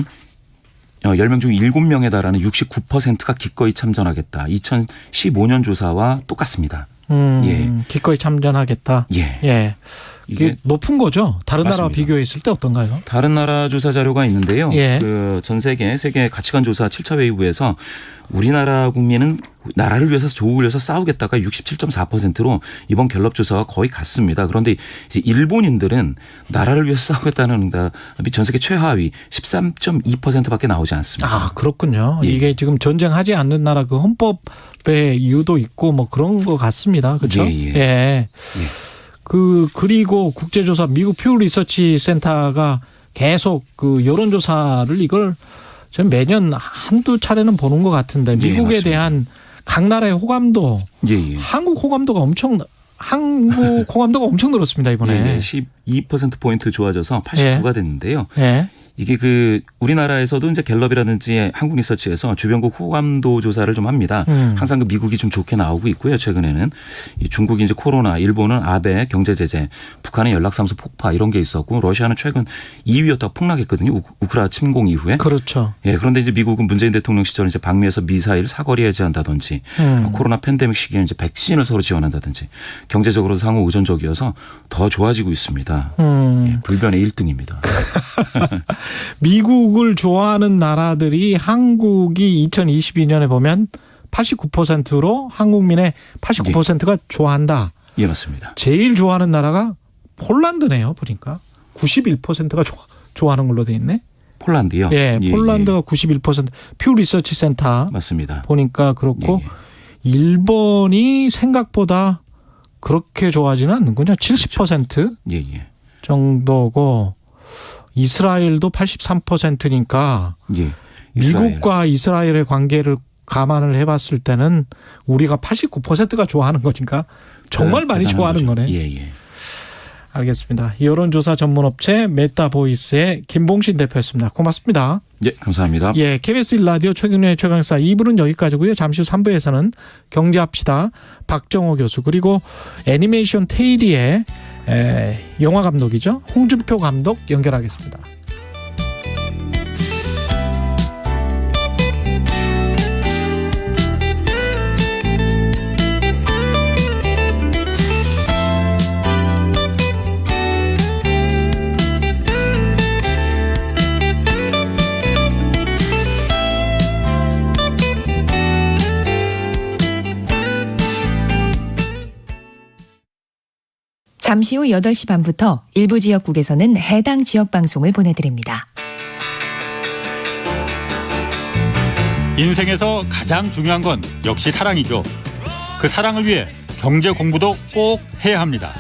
10명 중 7명에 달하는 69%가 기꺼이 참전하겠다. 2015년 조사와 똑같습니다. 예. 기꺼이 참전하겠다. 예. 이게 높은 거죠. 다른 맞습니다. 나라와 비교했을 때 어떤가요? 다른 나라 조사 자료가 있는데요. 예. 그 전 세계 가치관 조사 7차 회의부에서 우리나라 국민은 나라를 위해서 조국을 위해서 싸우겠다가 67.4%로 이번 갤럽 조사와 거의 같습니다. 그런데 이제 일본인들은 나라를 위해서 싸우겠다는 응답이 전 세계 최하위 13.2%밖에 나오지 않습니다. 아, 그렇군요. 예. 이게 지금 전쟁하지 않는 나라 그 헌법의 이유도 있고 뭐 그런 것 같습니다. 그렇죠? 예. 그리고 국제조사 미국 퓨 리서치 센터가 계속 그 여론조사를 이걸 전 매년 한두 차례는 보는 것 같은데 미국에 대한 각 나라의 호감도 한국 호감도가 엄청 늘었습니다 이번에. 12%포인트 좋아져서 89가 됐는데요. 예. 이게 그 우리나라에서도 이제 갤럽이라든지 한국 리서치에서 주변국 호감도 조사를 좀 합니다. 항상 그 미국이 좀 좋게 나오고 있고요. 최근에는 이 중국이 이제 코로나, 일본은 아베 경제 제재, 북한은 연락사무소 폭파 이런 게 있었고 러시아는 최근 2위였다가 폭락했거든요. 우크라이나 침공 이후에. 그렇죠. 예, 그런데 이제 미국은 문재인 대통령 시절에 이제 방미에서 미사일 사거리 해제한다든지 코로나 팬데믹 시기에 이제 백신을 서로 지원한다든지 경제적으로 상호 의존적이어서 더 좋아지고 있습니다. 예, 불변의 1등입니다. 미국을 좋아하는 나라들이 한국이 2022년에 보면 89%로 한국민의 89%가 좋아한다. 예, 맞습니다. 제일 좋아하는 나라가 폴란드네요. 보니까 91%가 좋아하는 걸로 돼 있네. 폴란드요? 예, 폴란드가 91%. 퓨 리서치 센터 맞습니다. 보니까 그렇고 일본이 생각보다 그렇게 좋아하지는 않는군요. 70% 정도고 이스라엘도 83%니까 미국과 이스라엘의 관계를 감안을 해봤을 때는 우리가 89%가 좋아하는 거니까 정말 많이 좋아하는 거네. 알겠습니다. 여론조사 전문업체 메타보이스의 김봉신 대표였습니다. 고맙습니다. 예, 감사합니다. 예, KBS 1라디오 최경련의 최강시사 2부는 여기까지고요. 잠시 후 3부에서는 경제합시다 박정호 교수 그리고 애니메이션 테일리의 영화 감독이죠. 홍준표 감독 연결하겠습니다. 잠시 후 8시 반부터 일부 지역국에서는 해당 지역 방송을 보내드립니다. 인생에서 가장 중요한 건 역시 사랑이죠. 그 사랑을 위해 경제 공부도 꼭 해야 합니다.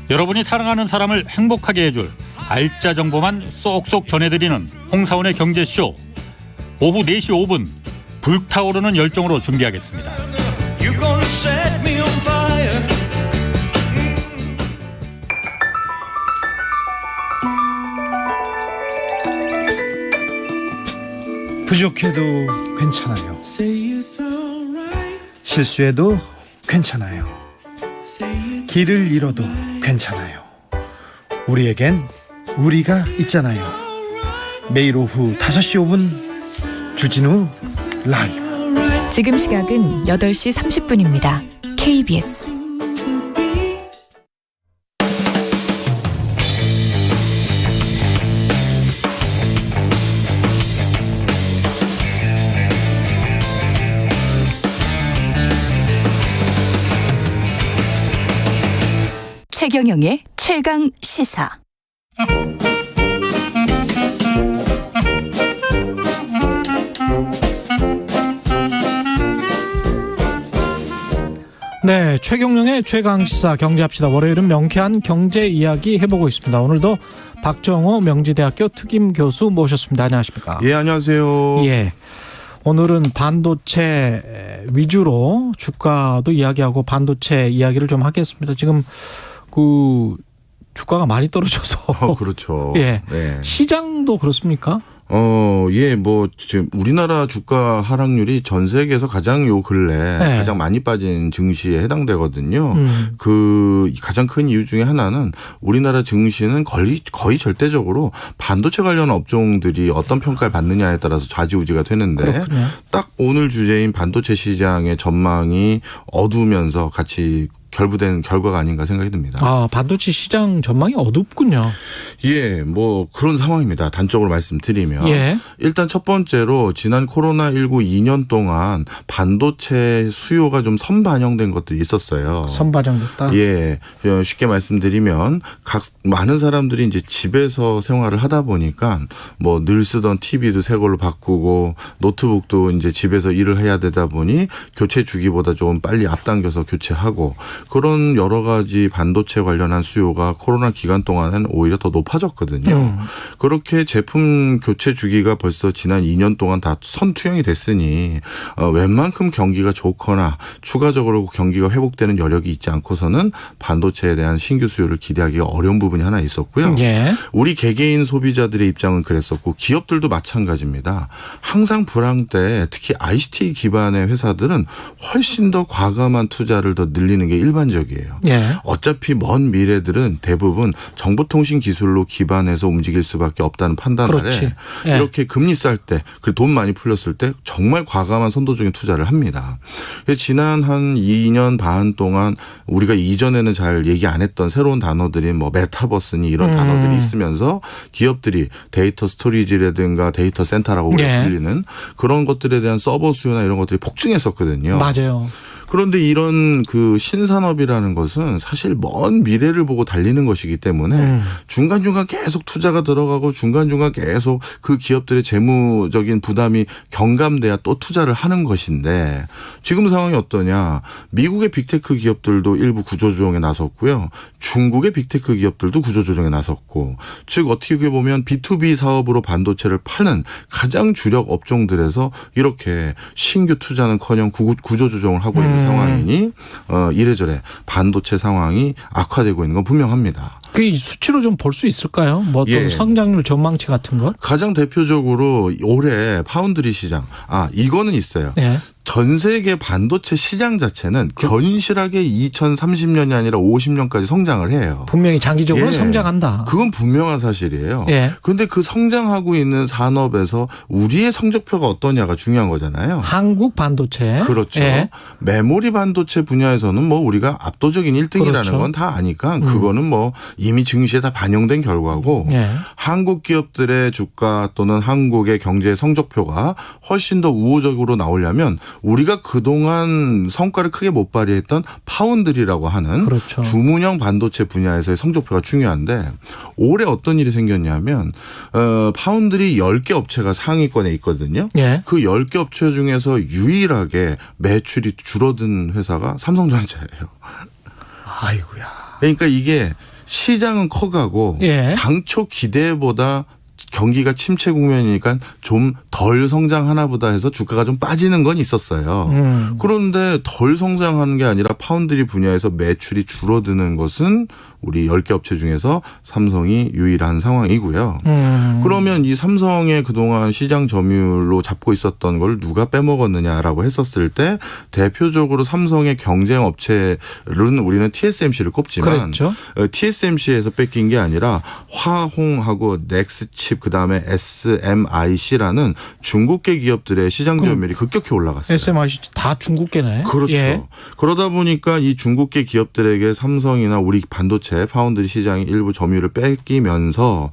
여러분이 사랑하는 사람을 행복하게 해줄 알짜 정보만 쏙쏙 전해드리는 홍사원의 경제쇼. 오후 4시 5분 불타오르는 열정으로 준비하겠습니다. 부족해도 괜찮아요. 실수해도 괜찮아요. 길을 잃어도 괜찮아요. 우리에겐 우리가 있잖아요. 매일 오후 5시 5분 주진우 라이브. 지금 시각은 8시 30분입니다. KBS 최경영의 최강 시사. 네, 최경영의 최강시사 경제합시다. 월요일은 명쾌한 경제 이야기 해보고 있습니다. 오늘도 박정호 명지대학교 특임교수 모셨습니다. 안녕하십니까? 예, 안녕하세요. 예, 오늘은 반도체 위주로 주가도 이야기하고 반도체 이야기를 좀 하겠습니다. 지금 그 주가가 많이 떨어져서. 그렇죠. 예, 네. 시장도 그렇습니까? 예, 뭐, 지금 우리나라 주가 하락률이 전 세계에서 가장 요 근래 네. 가장 많이 빠진 증시에 해당되거든요. 그 가장 큰 이유 중에 하나는 우리나라 증시는 거의 절대적으로 반도체 관련 업종들이 어떤 평가를 받느냐에 따라서 좌지우지가 되는데 그렇군요. 딱 오늘 주제인 반도체 시장의 전망이 어두우면서 같이 결부된 결과가 아닌가 생각이 듭니다. 아, 반도체 시장 전망이 어둡군요. 예, 뭐 그런 상황입니다. 단적으로 말씀드리면. 예. 일단 첫 번째로 지난 코로나19 2년 동안 반도체 수요가 좀 선반영된 것들이 있었어요. 선반영됐다. 예. 쉽게 말씀드리면 많은 사람들이 이제 집에서 생활을 하다 보니까 뭐 늘 쓰던 TV도 새 걸로 바꾸고 노트북도 이제 집에서 일을 해야 되다 보니 교체 주기보다 조금 빨리 앞당겨서 교체하고 그런 여러 가지 반도체 관련한 수요가 코로나 기간 동안은 오히려 더 높아졌거든요. 그렇게 제품 교체 주기가 벌써 지난 2년 동안 다 선투영이 됐으니 웬만큼 경기가 좋거나 추가적으로 경기가 회복되는 여력이 있지 않고서는 반도체에 대한 신규 수요를 기대하기가 어려운 부분이 하나 있었고요. 예. 우리 개개인 소비자들의 입장은 그랬었고 기업들도 마찬가지입니다. 항상 불황 때 특히 ICT 기반의 회사들은 훨씬 더 과감한 투자를 더 늘리는 게 일반적이에요. 예. 어차피 먼 미래들은 대부분 정보통신 기술로 기반해서 움직일 수밖에 없다는 판단 아래 예. 이렇게 금리 쌀 때, 돈 많이 풀렸을 때 정말 과감한 선도적인 투자를 합니다. 지난 한 2년 반 동안 우리가 이전에는 잘 얘기 안 했던 새로운 단어들이 뭐 메타버스니 이런 단어들이 있으면서 기업들이 데이터 스토리지라든가 데이터 센터라고 예. 불리는 그런 것들에 대한 서버 수요나 이런 것들이 폭증했었거든요. 맞아요. 그런데 이런 그 신산업이라는 것은 사실 먼 미래를 보고 달리는 것이기 때문에 중간중간 계속 투자가 들어가고 중간중간 계속 그 기업들의 재무적인 부담이 경감돼야 또 투자를 하는 것인데 지금 상황이 어떠냐. 미국의 빅테크 기업들도 일부 구조조정에 나섰고요. 중국의 빅테크 기업들도 구조조정에 나섰고 즉 어떻게 보면 B2B 사업으로 반도체를 파는 가장 주력 업종들에서 이렇게 신규 투자는커녕 구조조정을 하고 있는 상황이니 이래저래 반도체 상황이 악화되고 있는 건 분명합니다. 그 수치로 좀 볼 수 있을까요? 뭐 어떤 예. 성장률 전망치 같은 것? 가장 대표적으로 올해 파운드리 시장. 이거는 있어요. 예. 전 세계 반도체 시장 자체는 견실하게 2030년이 아니라 50년까지 성장을 해요. 분명히 장기적으로 예. 성장한다. 그건 분명한 사실이에요. 예. 그런데 그 성장하고 있는 산업에서 우리의 성적표가 어떠냐가 중요한 거잖아요. 한국 반도체. 그렇죠. 예. 메모리 반도체 분야에서는 뭐 우리가 압도적인 1등이라는 그렇죠. 건 다 아니까 그거는 뭐 이미 증시에 다 반영된 결과고 예. 한국 기업들의 주가 또는 한국의 경제 성적표가 훨씬 더 우호적으로 나오려면 우리가 그동안 성과를 크게 못 발휘했던 파운드리라고 하는 그렇죠. 주문형 반도체 분야에서의 성적표가 중요한데 올해 어떤 일이 생겼냐면 파운드리 10개 업체가 상위권에 있거든요. 예. 그 10개 업체 중에서 유일하게 매출이 줄어든 회사가 삼성전자예요. 아이고야. 그러니까 이게 시장은 커가고 예. 당초 기대보다 경기가 침체 국면이니까 좀 덜 성장하나 보다 해서 주가가 좀 빠지는 건 있었어요. 그런데 덜 성장하는 게 아니라 파운드리 분야에서 매출이 줄어드는 것은 우리 10개 업체 중에서 삼성이 유일한 상황이고요. 그러면 이 삼성의 그동안 시장 점유율로 잡고 있었던 걸 누가 빼먹었느냐라고 했었을 때 대표적으로 삼성의 경쟁 업체는 우리는 TSMC를 꼽지만 그랬죠. TSMC에서 뺏긴 게 아니라 화홍하고 넥스칩 그다음에 SMIC라는 중국계 기업들의 시장 점유율이 급격히 올라갔어요. SMIC 다 중국계네. 그렇죠. 예. 그러다 보니까 이 중국계 기업들에게 삼성이나 우리 반도체 파운드리 시장이 일부 점유율을 뺏기면서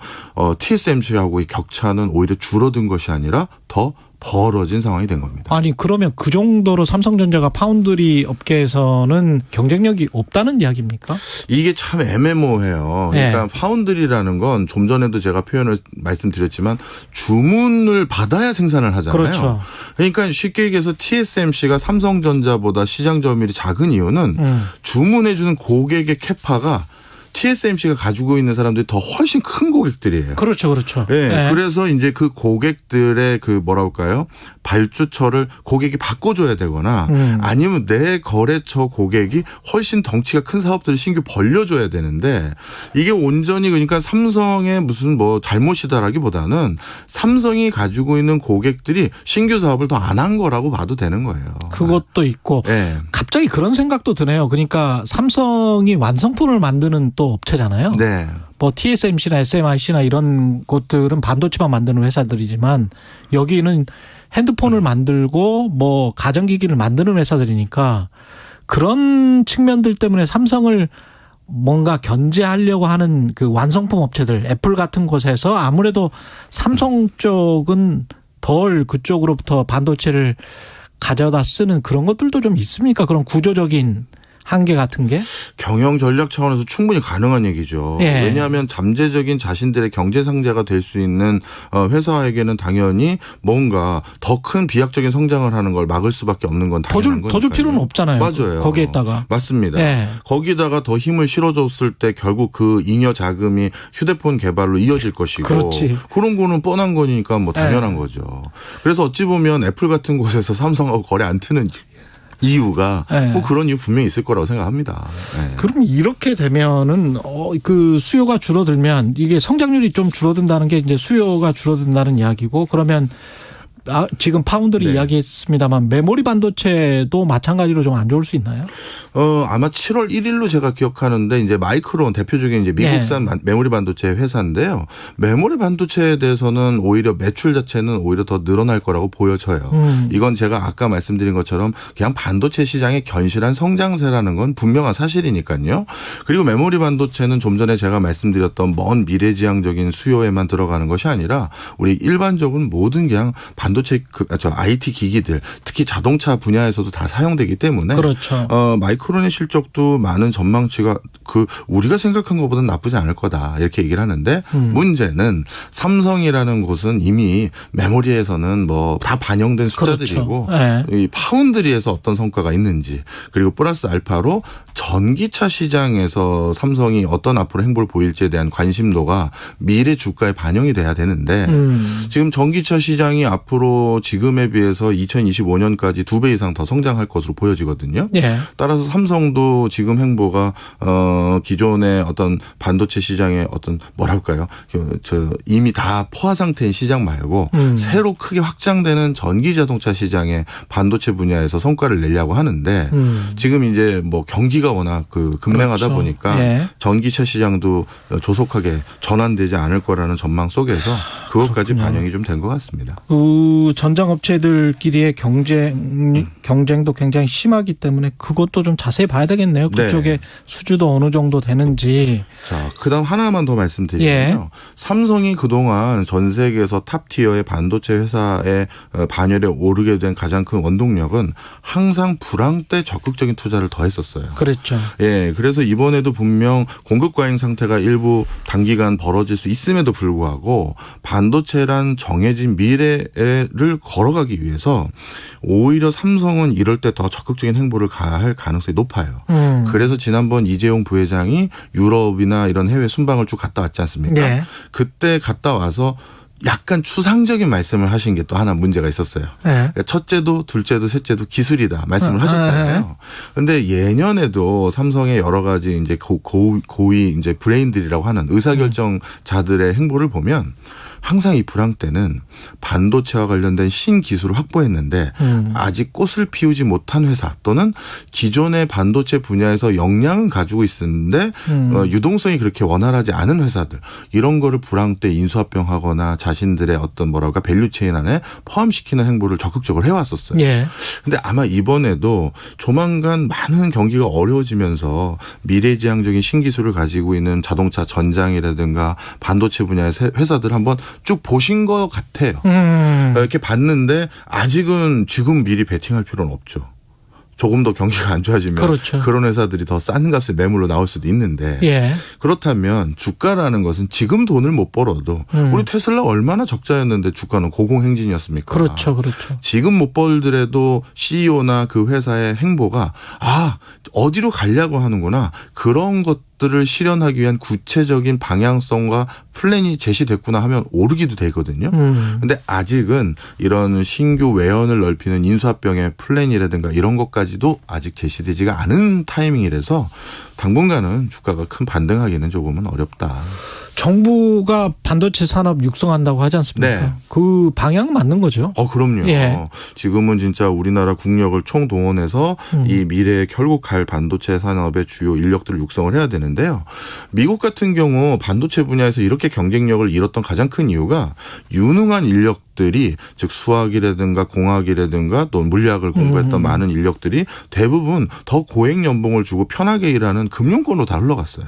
TSMC하고의 격차는 오히려 줄어든 것이 아니라 더 벌어진 상황이 된 겁니다. 아니 그러면 그 정도로 삼성전자가 파운드리 업계에서는 경쟁력이 없다는 이야기입니까? 이게 참 애매모호해요. 그러니까 네. 파운드리라는 건 좀 전에도 제가 표현을 말씀드렸지만 주문을 받아야 생산을 하잖아요. 그렇죠. 그러니까 쉽게 얘기해서 TSMC가 삼성전자보다 시장 점유율이 작은 이유는 주문해 주는 고객의 캐파가 TSMC가 가지고 있는 사람들이 더 훨씬 큰 고객들이에요. 그렇죠, 그렇죠. 네, 네. 그래서 이제 그 고객들의 그 뭐랄까요 발주처를 고객이 바꿔줘야 되거나 아니면 내 거래처 고객이 훨씬 덩치가 큰 사업들을 신규 벌려줘야 되는데 이게 온전히 그러니까 삼성의 무슨 뭐 잘못이다라기보다는 삼성이 가지고 있는 고객들이 신규 사업을 더 안 한 거라고 봐도 되는 거예요. 그것도 있고 네. 갑자기 그런 생각도 드네요. 그러니까 삼성이 완성품을 만드는 또 업체잖아요. 네. 뭐 TSMC나 SMIC나 이런 곳들은 반도체만 만드는 회사들이지만 여기는 핸드폰을 만들고 뭐 가전기기를 만드는 회사들이니까 그런 측면들 때문에 삼성을 뭔가 견제하려고 하는 그 완성품 업체들 애플 같은 곳에서 아무래도 삼성 쪽은 덜 그쪽으로부터 반도체를 가져다 쓰는 그런 것들도 좀 있습니까? 그런 구조적인 한계 같은 게? 경영 전략 차원에서 충분히 가능한 얘기죠. 예. 왜냐하면 잠재적인 자신들의 경제 상대가 될 수 있는 회사에게는 당연히 뭔가 더 큰 비약적인 성장을 하는 걸 막을 수밖에 없는 건 당연한 거니까요. 더 줄 필요는 없잖아요. 맞아요. 거기에다가. 맞습니다. 예. 거기다가 더 힘을 실어줬을 때 결국 그 잉여 자금이 휴대폰 개발로 이어질 것이고 그렇지. 그런 거는 뻔한 거니까 뭐 당연한 거죠. 그래서 어찌 보면 애플 같은 곳에서 삼성하고 거래 안 트는 이유가 뭐 그런 이유 분명히 있을 거라고 생각합니다. 그럼 이렇게 되면은 그 수요가 줄어들면 이게 성장률이 좀 줄어든다는 게 이제 수요가 줄어든다는 이야기고 그러면 지금 파운드리 이야기했습니다만 메모리 반도체도 마찬가지로 좀 안 좋을 수 있나요? 아마 7월 1일로 제가 기억하는데 이제 마이크론 대표적인 이제 미국산 메모리 반도체 회사인데요. 메모리 반도체에 대해서는 오히려 매출 자체는 오히려 더 늘어날 거라고 보여져요. 이건 제가 아까 말씀드린 것처럼 그냥 반도체 시장의 견실한 성장세라는 건 분명한 사실이니까요. 그리고 메모리 반도체는 좀 전에 제가 말씀드렸던 먼 미래지향적인 수요에만 들어가는 것이 아니라 우리 일반적인 모든 그냥 반도체 IT 기기들 특히 자동차 분야에서도 다 사용되기 때문에 그렇죠. 마이크론의 실적도 많은 전망치가 우리가 생각한 것보다는 나쁘지 않을 거다 이렇게 얘기를 하는데 문제는 삼성이라는 곳은 이미 메모리에서는 뭐 다 반영된 숫자들이고 그렇죠. 이 파운드리에서 어떤 성과가 있는지 그리고 플러스 알파로 전기차 시장에서 삼성이 어떤 앞으로 행보를 보일지에 대한 관심도가 미래 주가에 반영이 돼야 되는데 지금 전기차 시장이 앞으로 지금에 비해서 2025년까지 2배 이상 더 성장할 것으로 보여지거든요. 예. 따라서 삼성도 지금 행보가 기존의 어떤 반도체 시장의 어떤 뭐랄까요? 이미 다 포화 상태인 시장 말고 새로 크게 확장되는 전기 자동차 시장의 반도체 분야에서 성과를 내려고 하는데 지금 이제 뭐 경기가 워낙 급냉하다 그렇죠. 보니까 전기차 시장도 조속하게 전환되지 않을 거라는 전망 속에서 그것까지 반영이 좀 된 것 같습니다. 그 전장업체들끼리의 경쟁도 굉장히 심하기 때문에 그것도 좀 자세히 봐야 되겠네요. 그쪽에 수주도 어느 정도 되는지. 자, 그다음 하나만 더 말씀드리면요. 삼성이 그동안 전 세계에서 탑티어의 반도체 회사의 반열에 오르게 된 가장 큰 원동력은 항상 불황 때 적극적인 투자를 더 했었어요. 그렇죠. 예, 그래서 이번에도 분명 공급 과잉 상태가 일부 단기간 벌어질 수 있음에도 불구하고 반도체란 정해진 미래를 걸어가기 위해서 오히려 삼성은 이럴 때 더 적극적인 행보를 가할 가능성이 높아요. 그래서 지난번 이재용 부회장이 유럽이나 이런 해외 순방을 쭉 갔다 왔지 않습니까? 네. 그때 갔다 와서 약간 추상적인 말씀을 하신 게 또 하나 문제가 있었어요. 네. 그러니까 첫째도 둘째도 셋째도 기술이다 말씀을 하셨잖아요. 그런데 예년에도 삼성의 여러 가지 이제 고위 이제 브레인들이라고 하는 의사결정자들의 행보를 보면 항상 이 불황 때는 반도체와 관련된 신기술을 확보했는데 아직 꽃을 피우지 못한 회사 또는 기존의 반도체 분야에서 역량은 가지고 있었는데 유동성이 그렇게 원활하지 않은 회사들 이런 거를 불황 때 인수합병하거나 자신들의 어떤 뭐랄까 밸류체인 안에 포함시키는 행보를 적극적으로 해왔었어요. 예. 근데 아마 이번에도 조만간 많은 경기가 어려워지면서 미래지향적인 신기술을 가지고 있는 자동차 전장이라든가 반도체 분야의 회사들 한번 쭉 보신 것 같아요. 이렇게 봤는데 아직은 지금 미리 베팅할 필요는 없죠. 조금 더 경기가 안 좋아지면 그렇죠. 그런 회사들이 더 싼 값에 매물로 나올 수도 있는데 예. 그렇다면 주가라는 것은 지금 돈을 못 벌어도 우리 테슬라 얼마나 적자였는데 주가는 고공행진이었습니까? 그렇죠. 그렇죠. 지금 못 벌더라도 CEO나 그 회사의 행보가 어디로 가려고 하는구나 그런 것들을 실현하기 위한 구체적인 방향성과 플랜이 제시됐구나 하면 오르기도 되거든요. 그런데 아직은 이런 신규 외연을 넓히는 인수합병의 플랜이라든가 이런 것까지도 아직 제시되지가 않은 타이밍이라서 당분간은 주가가 큰 반등하기는 조금은 어렵다. 정부가 반도체 산업 육성한다고 하지 않습니까? 네. 그 방향 맞는 거죠. 그럼요. 예. 지금은 진짜 우리나라 국력을 총동원해서 이 미래에 결국 갈 반도체 산업의 주요 인력들을 육성을 해야 되는데요. 미국 같은 경우 반도체 분야에서 이렇게 경쟁력을 잃었던 가장 큰 이유가 유능한 인력들이 즉 수학이라든가 공학이라든가 또 물리학을 공부했던 많은 인력들이 대부분 더 고액 연봉을 주고 편하게 일하는 금융권으로 다 흘러갔어요.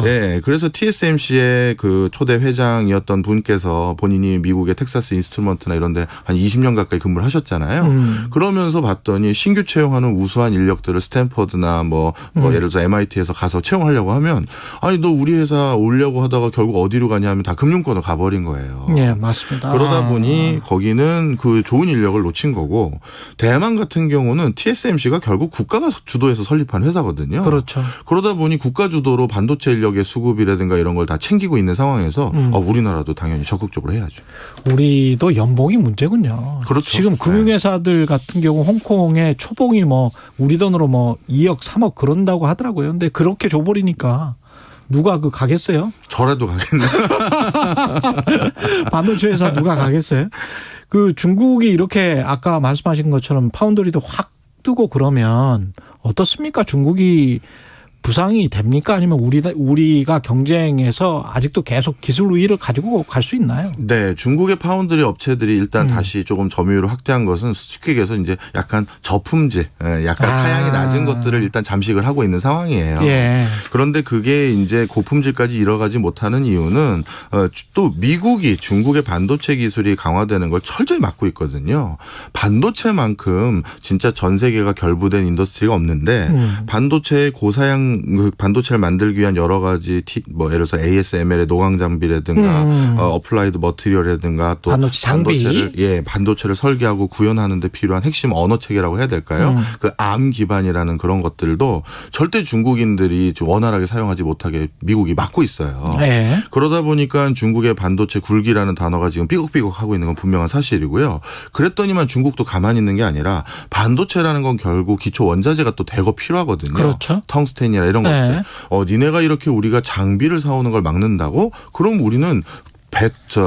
네, 그래서 TSMC의 그 초대 회장이었던 분께서 본인이 미국의 텍사스 인스트루먼트나 이런 데 한 20년 가까이 근무를 하셨잖아요. 그러면서 봤더니 신규 채용하는 우수한 인력들을 스탠퍼드나 뭐 예를 들어서 MIT에서 가서 채용하려고 하면 아니 너 우리 회사 오려고 하다가 결국 어디로 가냐 하면 다 금융권으로 가버린 거예요. 네, 맞습니다. 그러다 보니 거기는 그 좋은 인력을 놓친 거고 대만 같은 경우는 TSMC가 결국 국가가 주도해서 설립한 회사거든요. 그렇죠. 그러다 보니 국가 주도로 반도체 인력의 수급이라든가 이런 걸 다 챙기고 있는 상황에서 우리나라도 당연히 적극적으로 해야죠. 우리도 연봉이 문제군요. 그렇죠. 지금 금융회사들 같은 경우 홍콩의 초봉이 뭐 우리 돈으로 뭐 2억 3억 그런다고 하더라고요. 근데 그렇게 줘버리니까 누가 그 가겠어요? 저라도 가겠네. 반도체 회사 누가 가겠어요? 그 중국이 이렇게 아까 말씀하신 것처럼 파운드리도 확 뜨고 그러면 어떻습니까? 중국이 부상이 됩니까? 아니면 우리가 경쟁에서 아직도 계속 기술 우위를 가지고 갈 수 있나요? 네, 중국의 파운드리 업체들이 일단 다시 조금 점유율을 확대한 것은 쉽게 얘기해서 이제 약간 저품질, 약간 사양이 낮은 것들을 일단 잠식을 하고 있는 상황이에요. 예. 그런데 그게 이제 고품질까지 이뤄가지 못하는 이유는 또 미국이 중국의 반도체 기술이 강화되는 걸 철저히 막고 있거든요. 반도체만큼 진짜 전 세계가 결부된 인더스트리가 없는데 반도체의 고사양 그 반도체를 만들기 위한 여러 가지 뭐 예를 들어서 ASML의 노광 장비라든가 어플라이드 머티리얼이라든가 또 반도체를 설계하고 구현하는 데 필요한 핵심 언어 체계라고 해야 될까요? 그 ARM 기반이라는 그런 것들도 절대 중국인들이 좀 원활하게 사용하지 못하게 미국이 막고 있어요. 네. 그러다 보니까 중국의 반도체 굴기라는 단어가 지금 삐걱삐걱 하고 있는 건 분명한 사실이고요. 그랬더니만 중국도 가만히 있는 게 아니라 반도체라는 건 결국 기초 원자재가 또 대거 필요하거든요. 그렇죠. 텅스텐이나 이런 것들. 니네가 이렇게 우리가 장비를 사오는 걸 막는다고? 그럼 우리는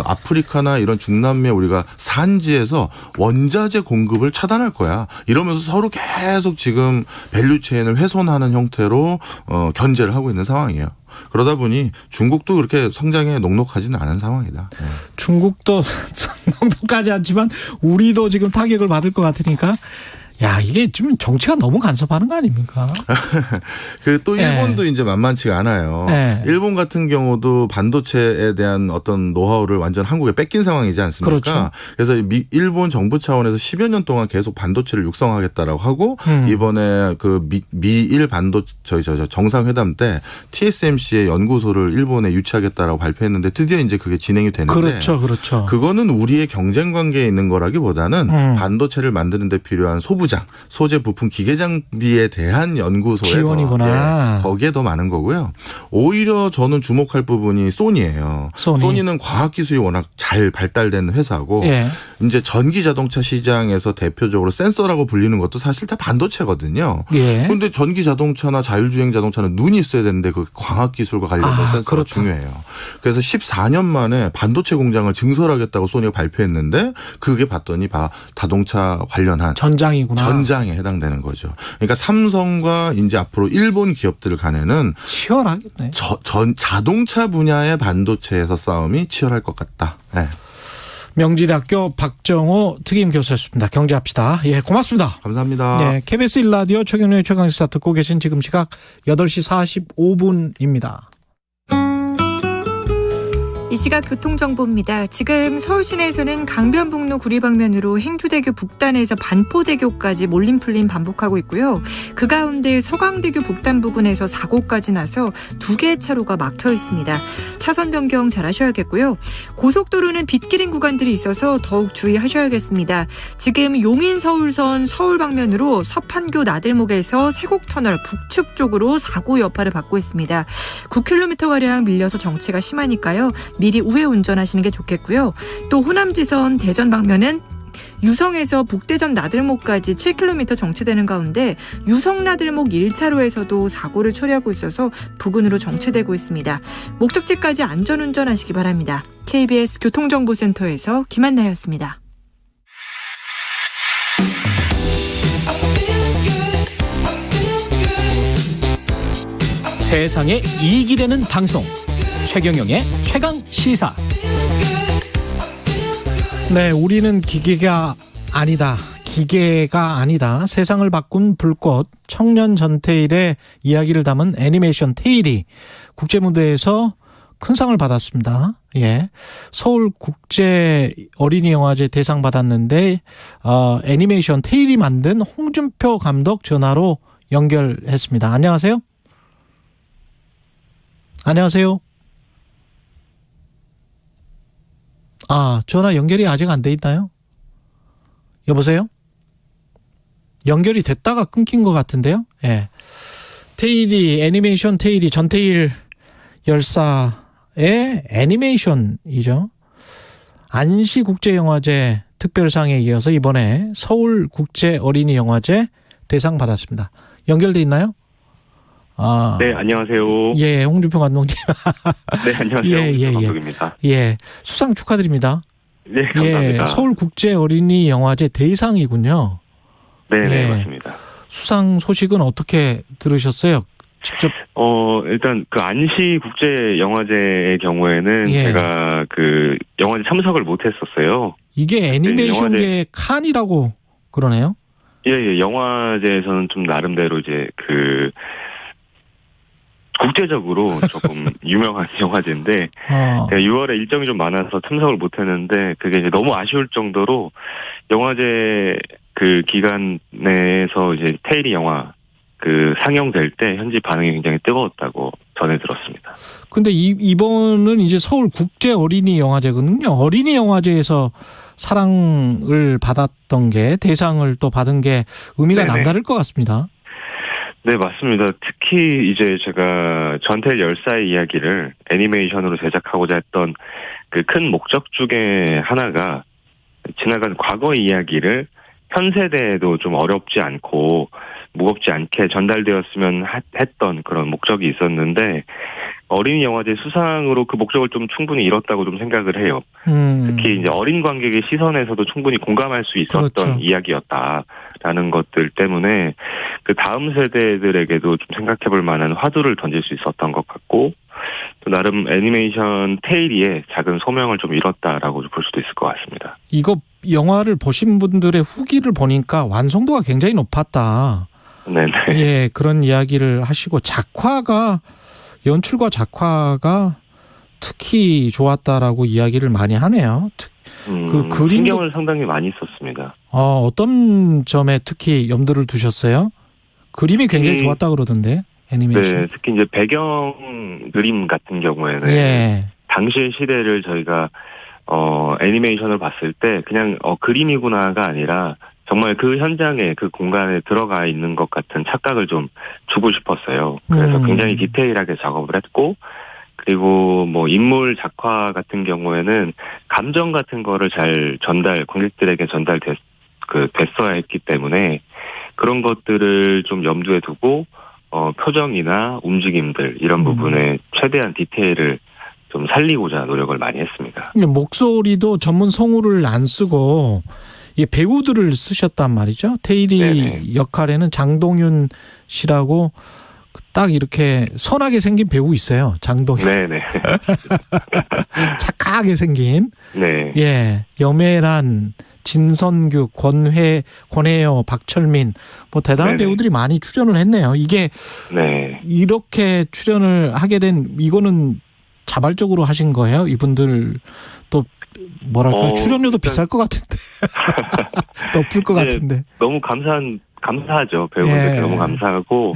아프리카나 이런 중남미에 우리가 산지에서 원자재 공급을 차단할 거야. 이러면서 서로 계속 지금 밸류체인을 훼손하는 형태로 견제를 하고 있는 상황이에요. 그러다 보니 중국도 그렇게 성장에 녹록하지는 않은 상황이다. 네. 중국도 녹록하지 않지만 우리도 지금 타격을 받을 것 같으니까 야, 이게 지금 정치가 너무 간섭하는 거 아닙니까? 그 또 일본도 이제 만만치가 않아요. 일본 같은 경우도 반도체에 대한 어떤 노하우를 완전 한국에 뺏긴 상황이지 않습니까? 그렇죠. 그래서 일본 정부 차원에서 10여 년 동안 계속 반도체를 육성하겠다라고 하고 이번에 그 미일 반도체 정상회담 때 TSMC의 연구소를 일본에 유치하겠다라고 발표했는데 드디어 이제 그게 진행이 되는데 그렇죠. 그거는 우리의 경쟁 관계에 있는 거라기보다는 반도체를 만드는 데 필요한 소부 지부장, 소재 부품 기계 장비에 대한 연구소에 기원이구나. 거기에 더 많은 거고요. 오히려 저는 주목할 부분이 소니예요. 소니는 과학 기술이 워낙 잘 발달된 회사고 이제 전기 자동차 시장에서 대표적으로 센서라고 불리는 것도 사실 다 반도체거든요. 그런데 전기 자동차나 자율주행 자동차는 눈이 있어야 되는데 그 광학 기술과 관련된 센서가 그렇다. 중요해요. 그래서 14년 만에 반도체 공장을 증설하겠다고 소니가 발표했는데 그게 봤더니 자동차 관련한 전장이구나. 전장에 해당되는 거죠. 그러니까 삼성과 이제 앞으로 일본 기업들 간에는 치열하겠네. 자동차 분야의 반도체에서 싸움이 치열할 것 같다. 네. 명지대학교 박정호 특임 교수였습니다. 경제합시다. 예, 고맙습니다. 감사합니다. 네, KBS 1라디오 최경영의 최강시사 듣고 계신 지금 시각 8시 45분입니다. 이 시각 교통정보입니다. 지금 서울 시내에서는 강변북로 구리방면으로 행주대교 북단에서 반포대교까지 몰림풀림 반복하고 있고요. 그 가운데 서강대교 북단 부근에서 사고까지 나서 2개의 차로가 막혀 있습니다. 차선 변경 잘 하셔야겠고요. 고속도로는 빗길인 구간들이 있어서 더욱 주의하셔야겠습니다. 지금 용인-서울선 서울 방면으로 서판교 나들목에서 세곡터널 북측 쪽으로 사고 여파를 받고 있습니다. 9km가량 밀려서 정체가 심하니까요. 미리 우회 운전하시는 게 좋겠고요. 또 호남지선 대전 방면은 유성에서 북대전 나들목까지 7km 정체되는 가운데 유성 나들목 1차로에서도 사고를 처리하고 있어서 부근으로 정체되고 있습니다. 목적지까지 안전운전하시기 바랍니다. KBS 교통정보센터에서 김한나였습니다. 세상에 이익이 되는 방송 최경영의 최강시사. 네, 우리는 기계가 아니다. 세상을 바꾼 불꽃 청년 전태일의 이야기를 담은 애니메이션 테일이 국제무대에서 큰 상을 받았습니다. 예, 서울 국제 어린이 영화제 대상 받았는데 애니메이션 테일이 만든 홍준표 감독 전화로 연결했습니다. 안녕하세요. 안녕하세요. 전화 연결이 아직 안 돼 있나요? 여보세요? 연결이 됐다가 끊긴 것 같은데요. 예. 테일이, 애니메이션 테일이 전태일 열사의 애니메이션이죠. 안시국제영화제 특별상에 이어서 이번에 서울국제어린이영화제 대상 받았습니다. 연결돼 있나요? 네, 안녕하세요. 예, 홍준표 감독님. 네, 안녕하세요. 홍준표 감독입니다. 예, 수상 축하드립니다. 네, 감사합니다. 예, 서울국제어린이영화제 대상이군요. 네, 맞습니다. 수상 소식은 어떻게 들으셨어요? 직접? 일단 그 안시 국제 영화제의 경우에는 제가 그 영화제 참석을 못 했었어요. 이게 애니메이션계 칸이라고 그러네요. 예, 영화제에서는 좀 나름대로 이제 그 국제적으로 조금 유명한 영화제인데 제가 6월에 일정이 좀 많아서 참석을 못 했는데 그게 이제 너무 아쉬울 정도로 영화제 그 기간 내에서 이제 테일이 영화 그 상영될 때 현지 반응이 굉장히 뜨거웠다고 전해 들었습니다. 근데 이번은 이제 서울 국제 어린이 영화제거든요. 어린이 영화제에서 사랑을 받았던 게 대상을 또 받은 게 의미가 남다를 것 같습니다. 네, 맞습니다. 특히 이제 제가 전태일 열사의 이야기를 애니메이션으로 제작하고자 했던 그 큰 목적 중에 하나가 지나간 과거 이야기를 현 세대에도 좀 어렵지 않고 무겁지 않게 전달되었으면 했던 그런 목적이 있었는데 어린이 영화제 수상으로 그 목적을 좀 충분히 이뤘다고 좀 생각을 해요. 특히 이제 어린 관객의 시선에서도 충분히 공감할 수 있었던 이야기였다라는 것들 때문에 그 다음 세대들에게도 좀 생각해볼 만한 화두를 던질 수 있었던 것 같고 또 나름 애니메이션 테일리의 작은 소명을 좀 이뤘다라고 볼 수도 있을 것 같습니다. 이거 영화를 보신 분들의 후기를 보니까 완성도가 굉장히 높았다. 네네. 예, 그런 이야기를 하시고 연출과 작화가 특히 좋았다라고 이야기를 많이 하네요. 그 그림도 신경을 상당히 많이 썼습니다. 어떤 점에 특히 염두를 두셨어요? 그림이 굉장히 좋았다 그러던데 애니메이션. 네, 특히 이제 배경 그림 같은 경우에는 당시의 시대를 저희가 애니메이션을 봤을 때 그냥 그림이구나가 아니라 정말 그 현장에 그 공간에 들어가 있는 것 같은 착각을 좀 주고 싶었어요. 그래서 굉장히 디테일하게 작업을 했고 그리고 뭐 인물 작화 같은 경우에는 감정 같은 거를 잘 관객들에게 됐어야 했기 때문에 그런 것들을 좀 염두에 두고 표정이나 움직임들 이런 부분에 최대한 디테일을 좀 살리고자 노력을 많이 했습니다. 목소리도 전문 성우를 안 쓰고 배우들을 쓰셨단 말이죠. 테일이 네네. 역할에는 장동윤 씨라고 딱 이렇게 선하게 생긴 배우 있어요. 장동윤. 네네. 착하게 생긴. 네. 예. 염혜란, 진선규, 권혜여, 박철민 뭐 대단한 네네. 배우들이 많이 출연을 했네요. 이게 네. 이렇게 출연을 하게 된 이거는 자발적으로 하신 거예요? 이분들 또 뭐랄까 출연료도 비쌀 것 같은데 높을 것 같은데 너무 감사하죠. 배우분들께 너무 감사하고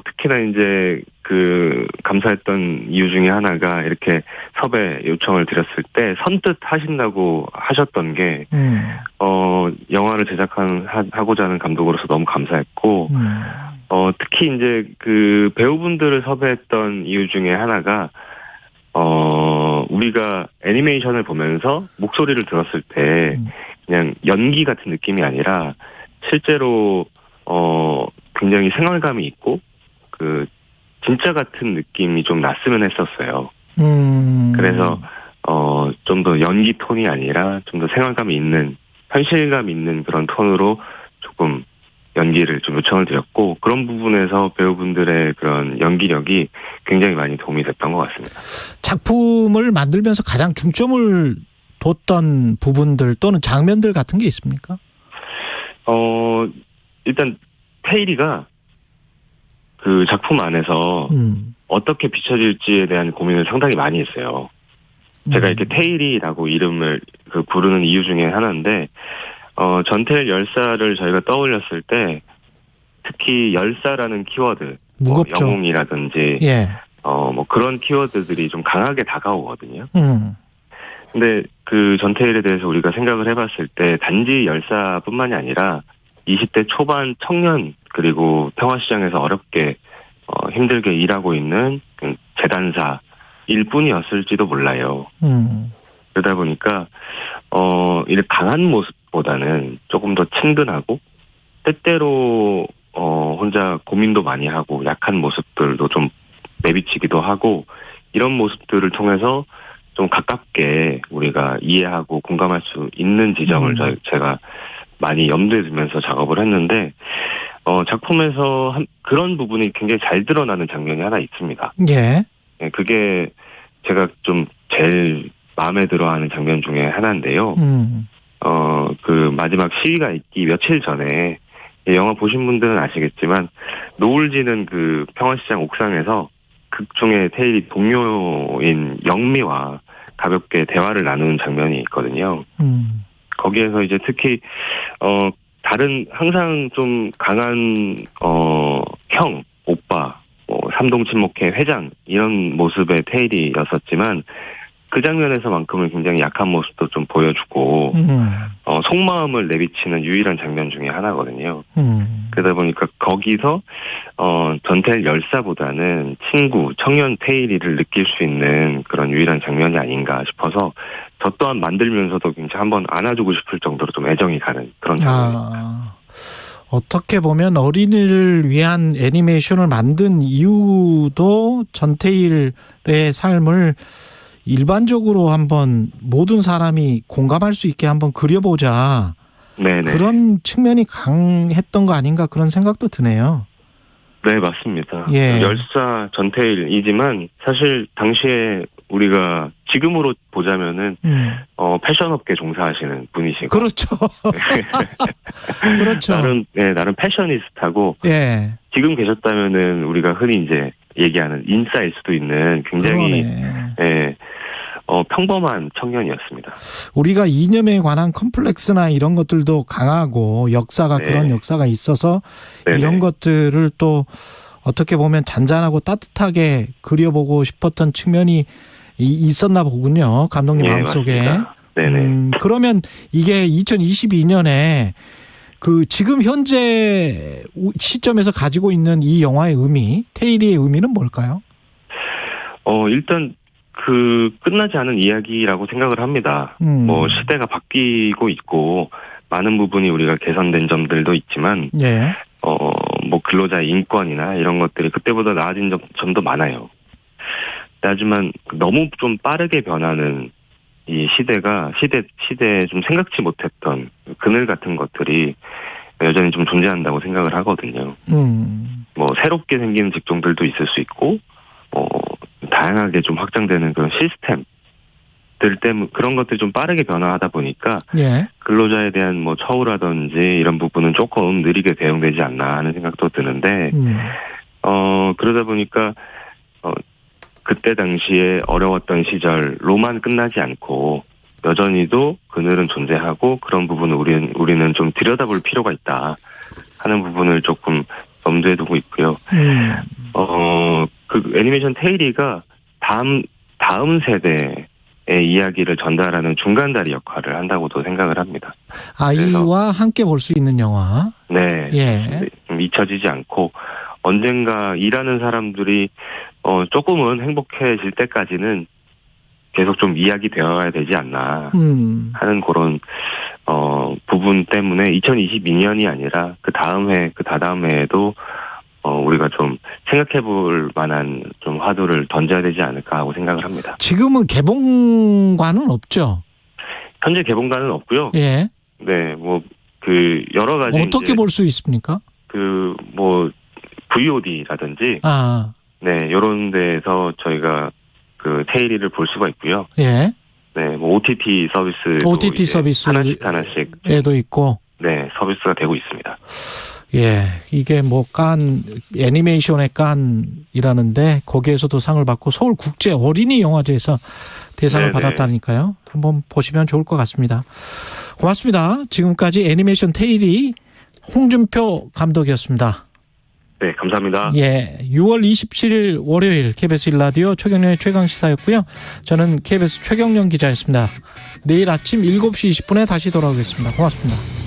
특히나 이제 그 감사했던 이유 중에 하나가 이렇게 섭외 요청을 드렸을 때 선뜻 하신다고 하셨던 게 영화를 하고자 하는 감독으로서 너무 감사했고 특히 이제 그 배우분들을 섭외했던 이유 중에 하나가 우리가 애니메이션을 보면서 목소리를 들었을 때 그냥 연기 같은 느낌이 아니라 실제로 굉장히 생활감이 있고 그 진짜 같은 느낌이 좀 났으면 했었어요. 그래서 좀 더 연기 톤이 아니라 좀 더 생활감이 있는 현실감 있는 그런 톤으로 조금 연기를 좀 요청을 드렸고 그런 부분에서 배우분들의 그런 연기력이 굉장히 많이 도움이 됐던 것 같습니다. 작품을 만들면서 가장 중점을 뒀던 부분들 또는 장면들 같은 게 있습니까? 일단 테일이가 그 작품 안에서 어떻게 비춰질지에 대한 고민을 상당히 많이 했어요. 제가 이렇게 테일이라고 이름을 부르는 이유 중에 하나인데 전태일 열사를 저희가 떠올렸을 때 특히 열사라는 키워드, 무겁죠. 영웅이라든지 뭐 그런 키워드들이 좀 강하게 다가오거든요. 근데 그 전태일에 대해서 우리가 생각을 해봤을 때 단지 열사뿐만이 아니라 20대 초반 청년 그리고 평화시장에서 어렵게 힘들게 일하고 있는 재단사일 뿐이었을지도 몰라요. 그러다 보니까 이렇게 강한 모습보다는 조금 더 친근하고 때때로 혼자 고민도 많이 하고 약한 모습들도 좀 내비치기도 하고 이런 모습들을 통해서 좀 가깝게 우리가 이해하고 공감할 수 있는 지점을 제가 많이 염두에 두면서 작업을 했는데 작품에서 그런 부분이 굉장히 잘 드러나는 장면이 하나 있습니다. 예. 그게 제가 좀 제일 마음에 들어하는 장면 중에 하나인데요. 그 마지막 시위가 있기 며칠 전에 영화 보신 분들은 아시겠지만 노을 지는 그 평화시장 옥상에서 극 중에 테일이 동료인 영미와 가볍게 대화를 나누는 장면이 있거든요. 거기에서 이제 특히 다른 항상 좀 강한 형, 오빠, 삼동친목회 회장 이런 모습의 테일이었었지만 그 장면에서만큼은 굉장히 약한 모습도 좀 보여주고 속마음을 내비치는 유일한 장면 중에 하나거든요. 그러다 보니까 거기서 전태일 열사보다는 친구, 청년 테일이를 느낄 수 있는 그런 유일한 장면이 아닌가 싶어서 저 또한 만들면서도 굉장히 한번 안아주고 싶을 정도로 좀 애정이 가는 그런 장면입니다. 어떻게 보면 어린이를 위한 애니메이션을 만든 이유도 전태일의 삶을 일반적으로 한번 모든 사람이 공감할 수 있게 한번 그려보자. 네네. 그런 측면이 강했던 거 아닌가 그런 생각도 드네요. 네, 맞습니다. 예. 열사 전태일이지만 사실 당시에 우리가 지금으로 보자면은 패션업계 종사하시는 분이시고 그렇죠. 그렇죠. 나름 패셔니스타고 지금 계셨다면은 우리가 흔히 이제 얘기하는 인싸일 수도 있는 굉장히 평범한 청년이었습니다. 우리가 이념에 관한 컴플렉스나 이런 것들도 강하고 역사가 그런 역사가 있어서 이런 것들을 또 어떻게 보면 잔잔하고 따뜻하게 그려보고 싶었던 측면이 있었나 보군요. 감독님 마음속에. 네네. 그러면 이게 2022년에 그 지금 현재 시점에서 가지고 있는 이 영화의 의미, 테일리의 의미는 뭘까요? 일단 끝나지 않은 이야기라고 생각을 합니다. 뭐 시대가 바뀌고 있고 많은 부분이 우리가 개선된 점들도 있지만 예. 뭐 근로자의 인권이나 이런 것들이 그때보다 나아진 점도 많아요. 하지만 너무 좀 빠르게 변하는 이 시대에 좀 생각지 못했던 그늘 같은 것들이 여전히 좀 존재한다고 생각을 하거든요. 뭐 새롭게 생기는 직종들도 있을 수 있고, 다양하게 좀 확장되는 그런 시스템들 때문에 그런 것들이 좀 빠르게 변화하다 보니까 예. 근로자에 대한 뭐 처우라든지 이런 부분은 조금 느리게 대응되지 않나 하는 생각도 드는데, 그러다 보니까 그때 당시에 어려웠던 시절로만 끝나지 않고 여전히도 그늘은 존재하고 그런 부분을 우리는 좀 들여다볼 필요가 있다 하는 부분을 조금 염두에 두고 있고요. 그 애니메이션 테일리가 다음 세대의 이야기를 전달하는 중간다리 역할을 한다고도 생각을 합니다. 아이와 함께 볼 수 있는 영화. 네. 예. 좀 잊혀지지 않고 언젠가 일하는 사람들이 조금은 행복해질 때까지는 계속 좀 이야기되어야 되지 않나 하는 그런 부분 때문에 2022년이 아니라 그 다음 해, 그 다다음 해에도 우리가 좀 생각해볼 만한 좀 화두를 던져야 되지 않을까 하고 생각을 합니다. 지금은 개봉관은 없죠? 현재 개봉관은 없고요. 예. 네, 뭐 여러 가지 어떻게 볼 수 있습니까? VOD라든지 네, 요런 데에서 저희가 테일리를 볼 수가 있고요. 예. 네, 뭐 OTT 서비스 하나씩에도 있고. 네, 서비스가 되고 있습니다. 예, 이게 뭐 애니메이션의 깐이라는데 거기에서도 상을 받고 서울 국제 어린이 영화제에서 대상을 받았다니까요. 한번 보시면 좋을 것 같습니다. 고맙습니다. 지금까지 애니메이션 테일리 홍준표 감독이었습니다. 네, 감사합니다. 예, 6월 27일 월요일 KBS 1라디오 최경영의 최강시사였고요. 저는 KBS 최경영 기자였습니다. 내일 아침 7시 20분에 다시 돌아오겠습니다. 고맙습니다.